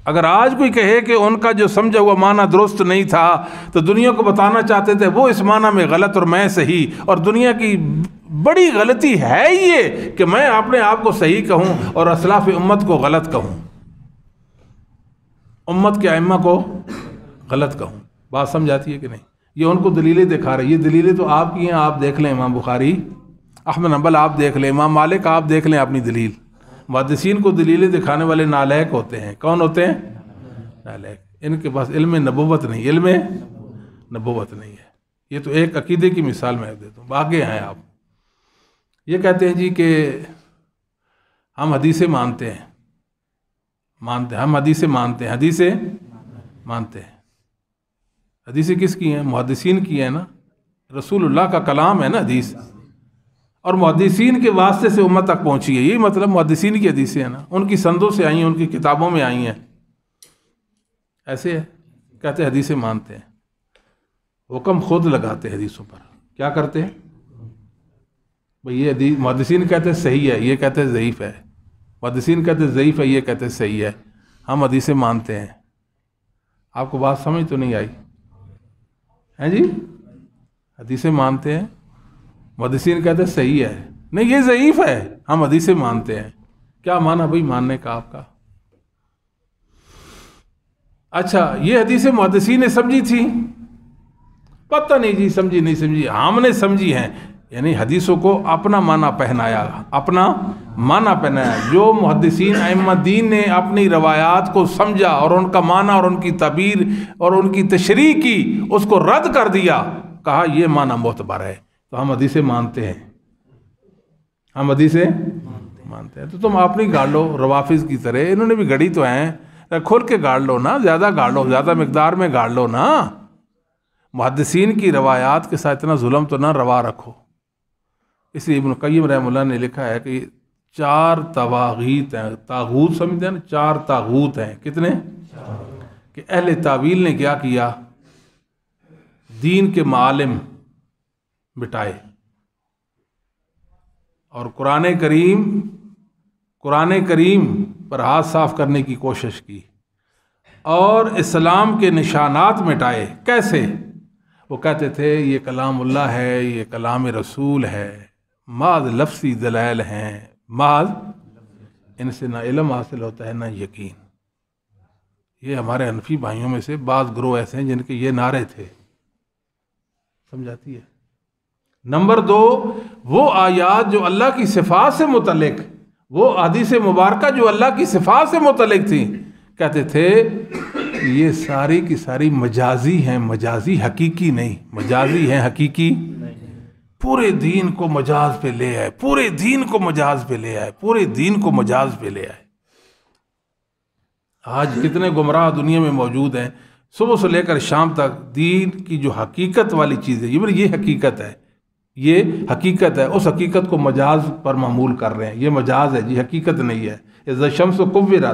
اگر آج کوئی کہے کہ ان کا جو سمجھا ہوا معنی درست نہیں تھا تو دنیا کو بتانا چاہتے تھے وہ اس معنی میں غلط اور میں صحیح، اور دنیا کی بڑی غلطی ہے یہ کہ میں اپنے آپ کو صحیح کہوں اور اسلاف امت کو غلط کہوں، امت کے ائمہ کو غلط کہوں۔ بات سمجھ آتی ہے کہ نہیں؟ یہ ان کو دلیلیں دکھا رہے، یہ دلیلیں تو آپ کی ہیں، آپ دیکھ لیں امام بخاری، احمد حنبل آپ دیکھ لیں، امام مالک آپ دیکھ لیں اپنی دلیل۔ محدثین کو دلیلیں دکھانے والے نالائق ہوتے ہیں۔ کون ہوتے ہیں؟ نالائق۔ ان کے پاس علم نبوت نہیں، علم نبوت نہیں ہے۔ یہ تو ایک عقیدے کی مثال میں دیتا ہوں، آگے ہیں آپ۔ یہ کہتے ہیں جی کہ ہم حدیثیں مانتے ہیں، ہم حدیثیں مانتے ہیں، حدیثیں مانتے ہیں۔ حدیثیں کس کی ہیں؟ محدثین کی ہیں نا، رسول اللہ کا کلام ہے نا حدیث، اور محدثین کے واسطے سے امت تک پہنچی ہے، یہی مطلب محدثین کی حدیثیں ہیں نا، ان کی سندوں سے آئی ہیں، ان کی کتابوں میں آئی ہیں۔ ایسے ہے، کہتے ہیں حدیثیں مانتے ہیں، حکم خود لگاتے ہیں حدیثوں پر۔ کیا کرتے ہیں بھئی؟ یہ حدیث محدثین کہتے ہیں صحیح ہے، یہ کہتے ہیں ضعیف ہے، محدثین کہتے ہیں ضعیف ہے، یہ کہتے ہیں صحیح ہے، ہم حدیثیں مانتے ہیں۔ آپ کو بات سمجھ تو نہیں آئی ہے جی؟ حدیثیں مانتے ہیں، محدثین کہتے ہیں صحیح ہے، نہیں یہ ضعیف ہے، ہم حدیثیں مانتے ہیں۔ کیا مانا بھئی ماننے کا آپ کا؟ اچھا، یہ حدیثیں محدثین نے سمجھی تھی، پتہ نہیں جی سمجھی نہیں سمجھی، ہم نے سمجھی ہیں، یعنی حدیثوں کو اپنا معنی پہنایا، اپنا معنی پہنایا۔ جو محدثین ائمہ دین نے اپنی روایات کو سمجھا اور ان کا معنی اور ان کی تعبیر اور ان کی تشریح کی، اس کو رد کر دیا، کہا یہ معنی معتبر ہے، تو ہم حدیثیں مانتے ہیں، ہم حدیثیں مانتے ہیں۔ تو تم اپنی گاڑ لو روافظ کی طرح، انہوں نے بھی گڑی تو ہیں، کھول کے گاڑ لو نا، زیادہ گاڑ لو، زیادہ مقدار میں گاڑ لو نا۔ محدثین کی روایات کے ساتھ اتنا ظلم تو نہ روا رکھو۔ اس لیے ابن قیم رحمہ اللہ نے لکھا ہے کہ 4 طواغیت ہیں، طاغوت سمجھتے ہیں نا، 4 طاغوت ہیں، کتنے؟ کہ اہل تعویل نے کیا کیا؟ دین کے معالم مٹائے اور قرآن کریم پر ہاتھ صاف کرنے کی کوشش کی اور اسلام کے نشانات مٹائے۔ کیسے؟ وہ کہتے تھے یہ کلام اللہ ہے، یہ کلام رسول ہے، محض لفظی دلائل ہیں، محض ان سے نہ علم حاصل ہوتا ہے نہ یقین۔ یہ ہمارے حنفی بھائیوں میں سے بعض گروہ ایسے ہیں جن کے یہ نعرے تھے، سمجھاتی ہے۔ نمبر 2، وہ آیات جو اللہ کی صفات سے متعلق، وہ حدیث مبارکہ جو اللہ کی صفات سے متعلق تھی، کہتے تھے یہ ساری کی ساری مجازی ہیں، مجازی حقیقی نہیں، مجازی ہیں حقیقی پورے دین کو مجاز پہ لے آئے، پورے دین کو مجاز پہ لے آئے، پورے دین کو مجاز پہ لے آئے۔ آج کتنے گمراہ دنیا میں موجود ہیں، صبح سے لے کر شام تک دین کی جو حقیقت والی چیز ہے، یہ حقیقت ہے، یہ حقیقت ہے، اس حقیقت کو مجاز پر معمول کر رہے ہیں۔ یہ مجاز ہے جی، حقیقت نہیں ہے۔ اذا الشمس کورت،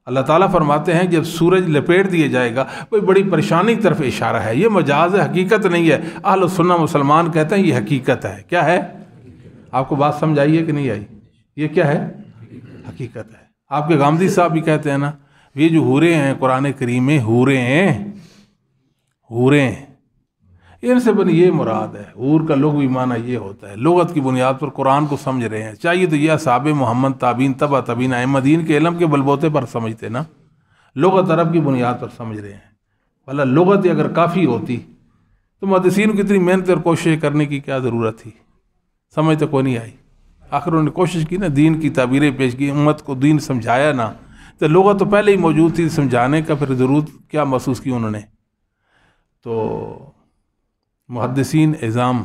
اللہ تعالیٰ فرماتے ہیں جب سورج لپیٹ دیا جائے گا، کوئی بڑی پریشانی کی طرف اشارہ ہے، یہ مجاز ہے، حقیقت نہیں ہے۔ اہل السنہ مسلمان کہتے ہیں یہ حقیقت ہے۔ کیا ہے؟ آپ کو بات سمجھ آئی ہے کہ نہیں آئی؟ یہ کیا ہے؟ حقیقت ہے۔ آپ کے غامدی صاحب بھی کہتے ہیں نا، یہ جو حوریں ہیں قرآن کریم میں، حوریں ان سے بنی یہ مراد ہے۔ حور کا لغوی معنی یہ ہوتا ہے، لغت کی بنیاد پر قرآن کو سمجھ رہے ہیں۔ چاہیے تو یہ اصحاب محمد، تابعین، تبع تابعین، ائمہ دین کے علم کے بلبوتے پر سمجھتے نا، لغت عرب کی بنیاد پر سمجھ رہے ہیں۔ بھلا لغت اگر کافی ہوتی تو محدثین کو اتنی محنت اور کوشش کرنے کی کیا ضرورت تھی؟ سمجھ تو کوئی نہیں آئی۔ آخر انہوں نے کوشش کی نا، دین کی تعبیریں پیش کی، امت کو دین سمجھایا نا، تو لغت تو پہلے ہی موجود تھی، سمجھانے کا پھر ضرورت کیا محسوس کی انہوں نے؟ تو محدثین اعظام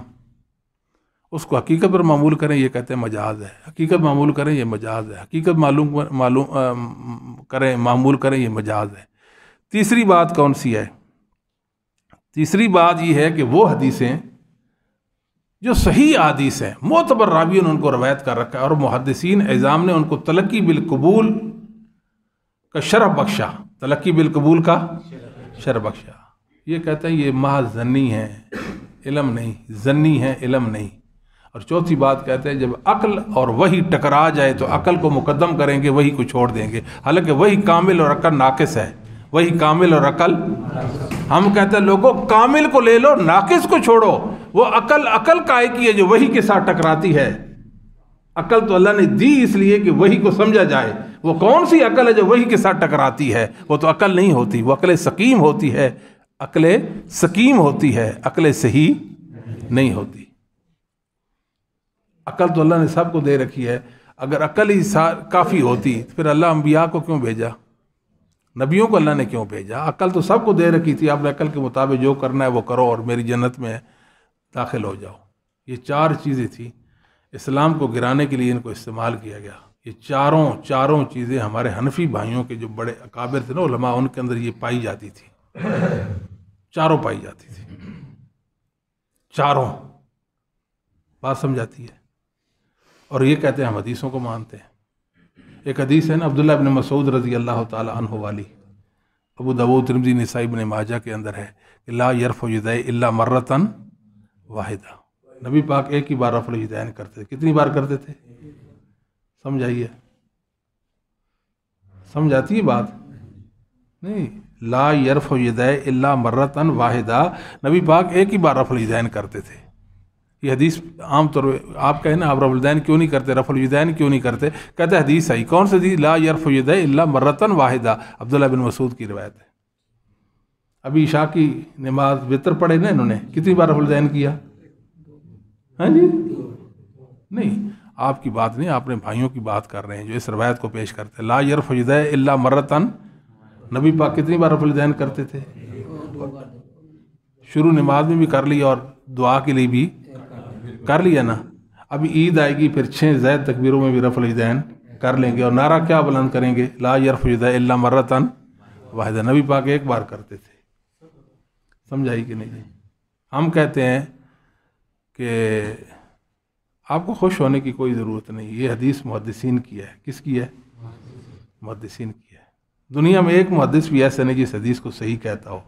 اس کو حقیقت پر معمول کریں، یہ کہتے ہیں مجاز ہے، حقیقت معمول کریں یہ مجاز ہے، حقیقت معمول کریں یہ مجاز ہے۔ تیسری بات کون سی ہے؟ تیسری بات یہ ہے کہ وہ حدیثیں جو صحیح حدیث ہیں، معتبر راویوں نے ان کو روایت کر رکھا ہے اور محدثین اعظام نے ان کو تلقی بالقبول کا شرف بخشا، تلقی بالقبول کا شرف بخشا۔ یہ کہتے ہیں یہ محض ظنی ہے، علم نہیں، ظنی ہے، علم نہیں۔ اور چوتھی بات کہتے ہیں جب عقل اور وحی ٹکرا جائے تو عقل کو مقدم کریں گے، وحی کو چھوڑ دیں گے، حالانکہ وحی کامل اور عقل ناقص ہے، وحی کامل اور عقل۔ ہم کہتے ہیں لوگوں کامل کو لے لو، ناقص کو چھوڑو۔ وہ عقل کائے کی ہے جو وحی کے ساتھ ٹکراتی ہے۔ عقل تو اللہ نے دی اس لیے کہ وحی کو سمجھا جائے۔ وہ کون سی عقل ہے جو وحی کے ساتھ ٹکراتی ہے؟ وہ تو عقل نہیں ہوتی، وہ عقل سقیم ہوتی ہے، عقل سقیم ہوتی ہے، عقل صحیح نہیں ہوتی۔ عقل تو اللہ نے سب کو دے رکھی ہے۔ اگر عقل ہی کافی ہوتی تو پھر اللہ انبیاء کو کیوں بھیجا؟ نبیوں کو اللہ نے کیوں بھیجا؟ عقل تو سب کو دے رکھی تھی، آپ نے عقل کے مطابق جو کرنا ہے وہ کرو اور میری جنت میں داخل ہو جاؤ۔ یہ 4 چیزیں تھیں، اسلام کو گرانے کے لیے ان کو استعمال کیا گیا۔ یہ چاروں چیزیں ہمارے حنفی بھائیوں کے جو بڑے اکابر تھے نا علماء، ان کے اندر یہ پائی جاتی تھی، چاروں پائی جاتی تھی، چاروں۔ بات سمجھاتی ہے؟ اور یہ کہتے ہیں ہم حدیثوں کو مانتے ہیں۔ ایک حدیث ہے نا عبداللہ ابن مسعود رضی اللہ تعالی عنہ والی، ابو داؤد، ترمذی، نسائی، ابن ماجہ کے اندر ہے کہ لا یرفع یدیہ الا مرتن واحدہ۔ نبی پاک ایک ہی بار رفع الیدین کرتے تھے۔ کتنی بار کرتے تھے؟ سمجھ آئیے؟ سمجھ آتی ہے بات؟ نہیں، لا یرفع یدیہ الا مرتن واحدہ، نبی پاک ایک ہی بار رفع الیدین کرتے تھے۔ یہ حدیث عام طور پہ آپ کہیں نا آپ رفع الیدین کیوں نہیں کرتے، رفع الیدین کیوں نہیں کرتے؟ کہتے حدیث صحیح۔ کون سی حدیث؟ لا یرفع یدیہ الا مرتن واحدہ، عبداللہ بن مسعود کی روایت ہے۔ ابھی عشاء کی نماز وتر پڑھے نا انہوں نے، کتنی بار رفع الیدین کیا؟ ہاں جی نہیں، آپ کی بات نہیں، آپ نے بھائیوں کی بات کر رہے ہیں جو اس روایت کو پیش کرتے ہیں، لا یرفع یدیہ الا مرتن، نبی پاک کتنی بار رفع الیدین کرتے تھے؟ شروع نماز میں بھی کر لیا اور دعا کے لیے بھی کر لیا نا. ابھی عید آئے گی، پھر 6 زائد تکبیروں میں بھی رفع الیدین کر لیں گے، اور نعرہ کیا بلند کریں گے؟ لا یرفع یدیہ الا مرتن واحدہ. نبی پاک ایک بار کرتے تھے. سمجھائی کہ نہیں؟ ہم کہتے ہیں کہ آپ کو خوش ہونے کی کوئی ضرورت نہیں، یہ حدیث محدثین کی ہے. کس کی ہے؟ محدثین کی ہے. دنیا میں ایک محدث بھی ایسا نہیں جس حدیث کو صحیح کہتا ہو.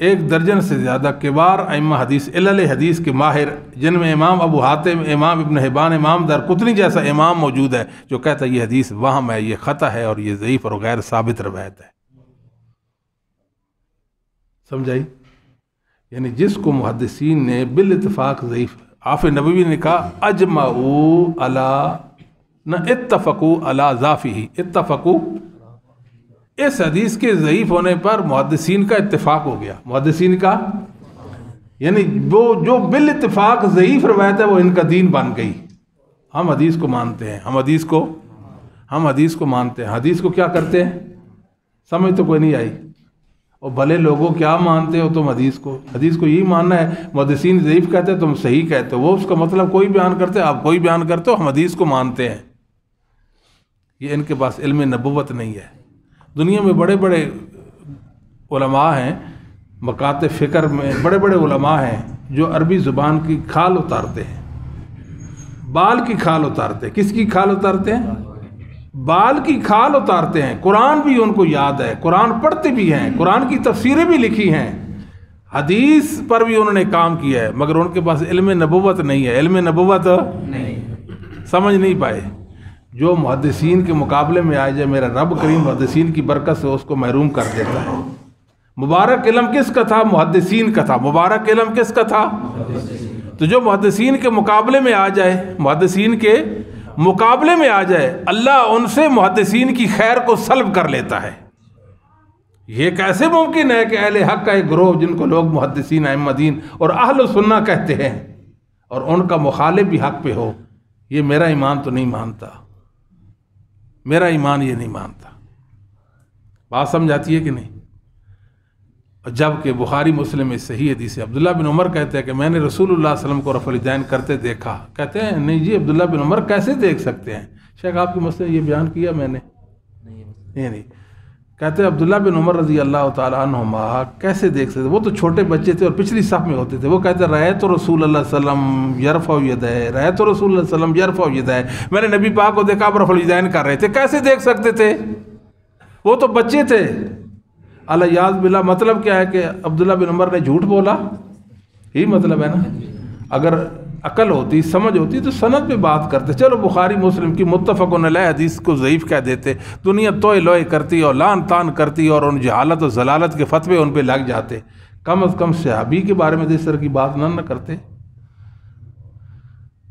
1 درجن سے زیادہ کبار ائمہ حدیث، علل حدیث کے ماہر، جن میں امام ابو حاتم، امام ابن حبان، امام دارقطنی جیسا امام موجود ہے، جو کہتا ہے یہ حدیث وہم ہے، یہ خطا ہے، اور یہ ضعیف اور غیر ثابت روایت ہے. سمجھائی؟ یعنی جس کو محدثین نے بالاتفاق ضعیف، آف نبوی نے کہا اجمعوا علی، نہ اتفقوا علی ضعفہ، اتفقوا، اس حدیث کے ضعیف ہونے پر محدثین کا اتفاق ہو گیا. محدثین کا یعنی وہ جو بالاتفاق ضعیف روایت ہے وہ ان کا دین بن گئی. ہم حدیث کو مانتے ہیں، ہم حدیث کو مانتے ہیں. حدیث کو کیا کرتے ہیں؟ سمجھ تو کوئی نہیں آئی. اور بھلے لوگوں کیا مانتے ہو تم حدیث کو یہی ماننا ہے. محدثین ضعیف کہتے ہیں، تم صحیح کہتے ہو. وہ اس کا مطلب کوئی بیان کرتے، آپ کوئی بیان کرتے ہو، ہم حدیث کو مانتے ہیں. یہ ان کے پاس علم نبوت نہیں ہے. دنیا میں بڑے بڑے علماء ہیں، مکاتب فکر میں بڑے بڑے علماء ہیں جو عربی زبان کی کھال اتارتے ہیں، بال کی کھال اتارتے ہیں. کس کی کھال اتارتے ہیں؟ بال کی کھال اتارتے ہیں. قرآن بھی ان کو یاد ہے، قرآن پڑھتے بھی ہیں، قرآن کی تفسیریں بھی لکھی ہیں، حدیث پر بھی انہوں نے کام کیا ہے، مگر ان کے پاس علم نبوت نہیں ہے. علم نبوت نہیں، سمجھ نہیں پائے. جو محدثین کے مقابلے میں آئے جائے، میرا رب کریم محدثین کی برکت سے اس کو محروم کر دیتا ہے. مبارک علم کس کا تھا؟ محدثین کا تھا. مبارک علم کس کا تھا؟ تو جو محدثین کے مقابلے میں آ جائے، محدثین کے مقابلے میں آ جائے، اللہ ان سے محدثین کی خیر کو سلب کر لیتا ہے. یہ کیسے ممکن ہے کہ اہل حق کا ایک گروہ جن کو لوگ محدثین ائمہ دین اور اہل سنہ کہتے ہیں، اور ان کا مخالف بھی حق پہ ہو؟ یہ میرا ایمان تو نہیں مانتا، میرا ایمان یہ نہیں مانتا. بات سمجھ آتی ہے کہ نہیں؟ جبکہ بخاری مسلم میں صحیح حدیث ہے. عبداللہ بن عمر کہتے ہیں کہ میں نے رسول اللہ صلی اللہ علیہ وسلم کو رفع الیدین کرتے دیکھا. کہتے ہیں نہیں جی عبداللہ بن عمر کیسے دیکھ سکتے ہیں؟ شیخ آپ کی مسئلہ یہ بیان کیا میں نے نہیں. کہتے ہیں عبداللہ بن عمر رضی اللہ تعالیٰ عنہما کیسے دیکھ سکتے؟ وہ تو چھوٹے بچے تھے اور پچھلی صف میں ہوتے تھے. وہ کہتے ہیں رأیت رسول اللہ صلی اللہ علیہ وسلم یرفع یدیہ، رأیت رسول اللہ صلی اللہ علیہ وسلم یرفع یدیہ. میں نے نبی پاک کو دیکھا آپ رفع الیدین کر رہے تھے. کیسے دیکھ سکتے تھے؟ وہ تو بچے تھے. الیاذ باللہ. مطلب کیا ہے کہ عبداللہ بن عمر نے جھوٹ بولا؟ یہی مطلب ہے نا. اگر عقل ہوتی، سمجھ ہوتی تو سند پہ بات کرتے. چلو بخاری مسلم کی متفق علیہ حدیث کو ضعیف کہہ دیتے، دنیا توئے لوئے کرتی اور لان تان کرتی اور ان جہالت و ضلالت کے فتوے ان پہ لگ جاتے. کم از کم صحابی کے بارے میں اس طرح کی بات نہ کرتے.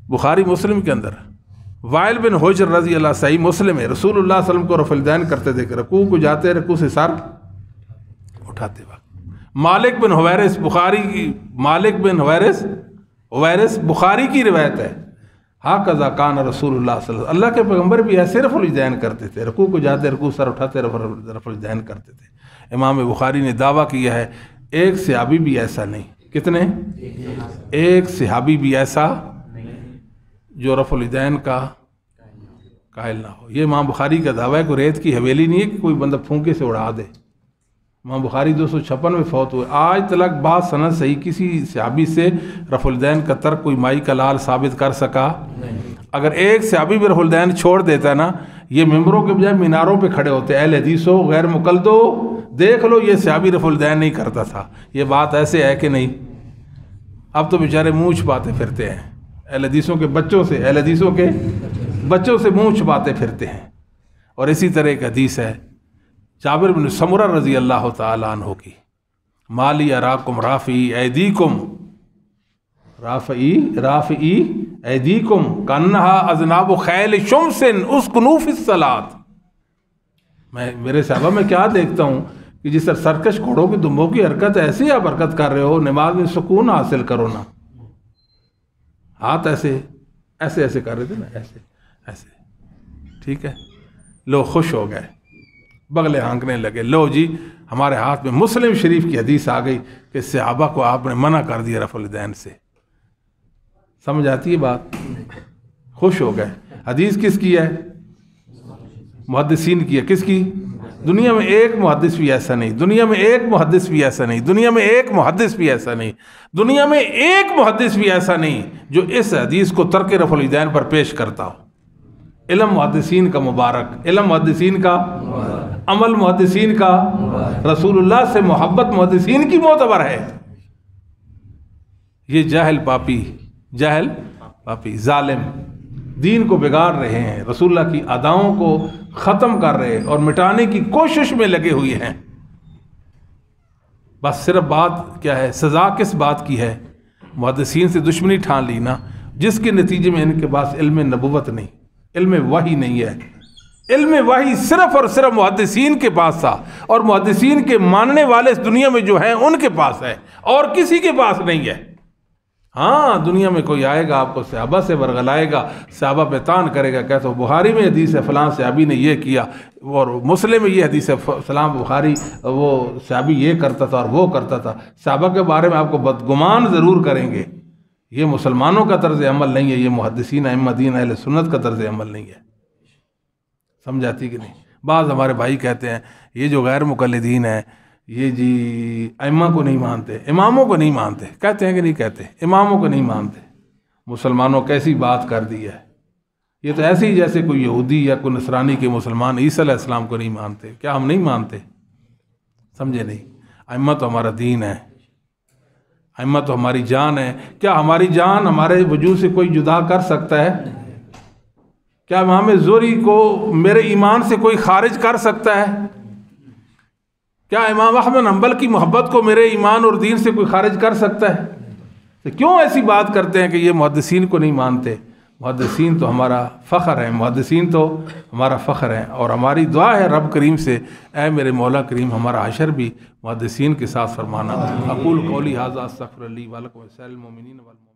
بخاری مسلم کے اندر وائل بن حجر رضی اللہ، صحیح مسلم ہے، رسول اللہ صلی اللہ علیہ وسلم کو رفع الیدین کرتے دیکھ، رکوع کو جاتے، رکوع سے سر اٹھاتے وقت. مالک بن حویرث، بخاری کی مالک بن حویرث بخاری کی روایت ہے، ہاکذا کان رسول اللہ صلی اللہ علیہ وسلم، اللہ کے پیغمبر بھی ایسے رفع الیدین کرتے تھے، رکوع کو جاتے، رکوع سر اٹھاتے رفع الیدین کرتے تھے. امام بخاری نے دعویٰ کیا ہے ایک صحابی بھی ایسا نہیں. کتنے؟ ایک صحابی بھی ایسا جو رفع الیدین کا قائل نہ ہو. یہ امام بخاری کا دعویٰ ہے. کوئی ریت کی حویلی نہیں ہے کہ کوئی بندہ پھونکے سے اڑا دے. امام بخاری 256 میں فوت ہوئے. آج تلک بات سند صحیح کسی صحابی سے رفع الیدین کا ترک کوئی مائی کا لال ثابت کر سکا نہیں. اگر ایک صحابی بھی رفع الیدین چھوڑ دیتا ہے نا، یہ ممبروں کے بجائے میناروں پہ کھڑے ہوتے. اہل حدیث ہو، غیر مقلدو، دیکھ لو یہ صحابی رفع الیدین نہیں کرتا تھا. یہ بات ایسے ہے کہ نہیں؟ اب تو بیچارے منہ چھپاتے پھرتے ہیں. اہل حدیثوں کے بچوں سے، اہل حدیثوں کے بچوں سے منہ چھپاتے پھرتے ہیں. اور اسی طرح ایک حدیث ہے جابر بن سمرہ رضی اللہ تعالیٰ عنہ کی، مالی اراکم رافعی ایدیکم، رافعی ایدیکم کانہا اذناب خیل شمس اسکنوا فی الصلاۃ. میرے صحابہ میں کیا دیکھتا ہوں کہ جس طرح سرکش گھوڑوں کی دمبوں کی حرکت ایسی آپ حرکت کر رہے ہو، نماز میں سکون حاصل کرو نا. ہاتھ ایسے ایسے ایسے کر رہے تھے نا، ایسے ایسے، ٹھیک ہے. لو خوش ہو گئے، بغلے ہانکنے لگے. لو جی ہمارے ہاتھ میں مسلم شریف کی حدیث آ گئی کہ صحابہ کو آپ نے منع کر دیا رفع الیدین سے. سمجھ آتی ہے بات؟ خوش ہو گئے. حدیث کس کی ہے؟ محدثین کی ہے. کس کی؟ دنیا میں ایک محدث بھی ایسا نہیں، دنیا میں ایک محدث بھی ایسا نہیں، دنیا میں ایک محدث بھی ایسا نہیں، دنیا میں ایک محدث بھی ایسا نہیں جو اس حدیث کو ترک رفع الیدین پر پیش کرتا ہو. علم محدثین کا مبارک، علم محدثین کا، عمل محدثین کا، رسول اللہ سے محبت محدثین کی معتبر ہے. یہ جاہل پاپی، جاہل پاپی ظالم دین کو بگاڑ رہے ہیں، رسول اللہ کی اداؤں کو ختم کر رہے اور مٹانے کی کوشش میں لگے ہوئے ہیں. بس صرف بات کیا ہے، سزا کس بات کی ہے؟ محدثین سے دشمنی ٹھان لی نا، جس کے نتیجے میں ان کے پاس علم نبوت نہیں، علم وحی نہیں ہے. علم وحی صرف اور صرف محدثین کے پاس تھا، اور محدثین کے ماننے والے اس دنیا میں جو ہیں ان کے پاس ہے، اور کسی کے پاس نہیں ہے. ہاں دنیا میں کوئی آئے گا آپ کو صحابہ سے ورغلائے گا، صحابہ پہ تان کرے گا، کہتا ہو بخاری میں حدیث ہے فلاں صحابی نے یہ کیا، اور مسلم میں یہ حدیث ہے فلاں بخاری وہ صحابی یہ کرتا تھا اور وہ کرتا تھا. صحابہ کے بارے میں آپ کو بدگمان ضرور کریں گے. یہ مسلمانوں کا طرز عمل نہیں ہے، یہ محدثین ائمہ دین اہل سنت کا طرز عمل نہیں ہے. سمجھاتی کہ نہیں؟ بعض ہمارے بھائی کہتے ہیں یہ جو غیر مقلدین ہیں یہ جی ائمہ کو نہیں مانتے، اماموں کو نہیں مانتے. کہتے ہیں کہ نہیں کہتے؟ اماموں کو نہیں مانتے. مسلمانوں کیسی بات کر دی ہے. یہ تو ایسے ہی جیسے کوئی یہودی یا کوئی نصرانی کے مسلمان عیسیٰ علیہ السلام کو نہیں مانتے. کیا ہم نہیں مانتے؟ سمجھے نہیں؟ ائمہ تو ہمارا دین ہے، ائمہ تو ہماری جان ہے. کیا ہماری جان ہمارے وجود سے کوئی جدا کر سکتا ہے؟ کیا امام زہری کو میرے ایمان سے کوئی خارج کر سکتا ہے؟ کیا امام احمد بن حنبل کی محبت کو میرے ایمان اور دین سے کوئی خارج کر سکتا ہے؟ تو کیوں ایسی بات کرتے ہیں کہ یہ محدثین کو نہیں مانتے؟ محدثین تو ہمارا فخر ہے، محدثین تو ہمارا فخر ہے، اور ہماری دعا ہے رب کریم سے، اے میرے مولا کریم ہمارا حشر بھی محدثین کے ساتھ فرمانا. اقول قولی ھذا استغفر لی ولکم ولسائر المؤمنین والمؤمنات.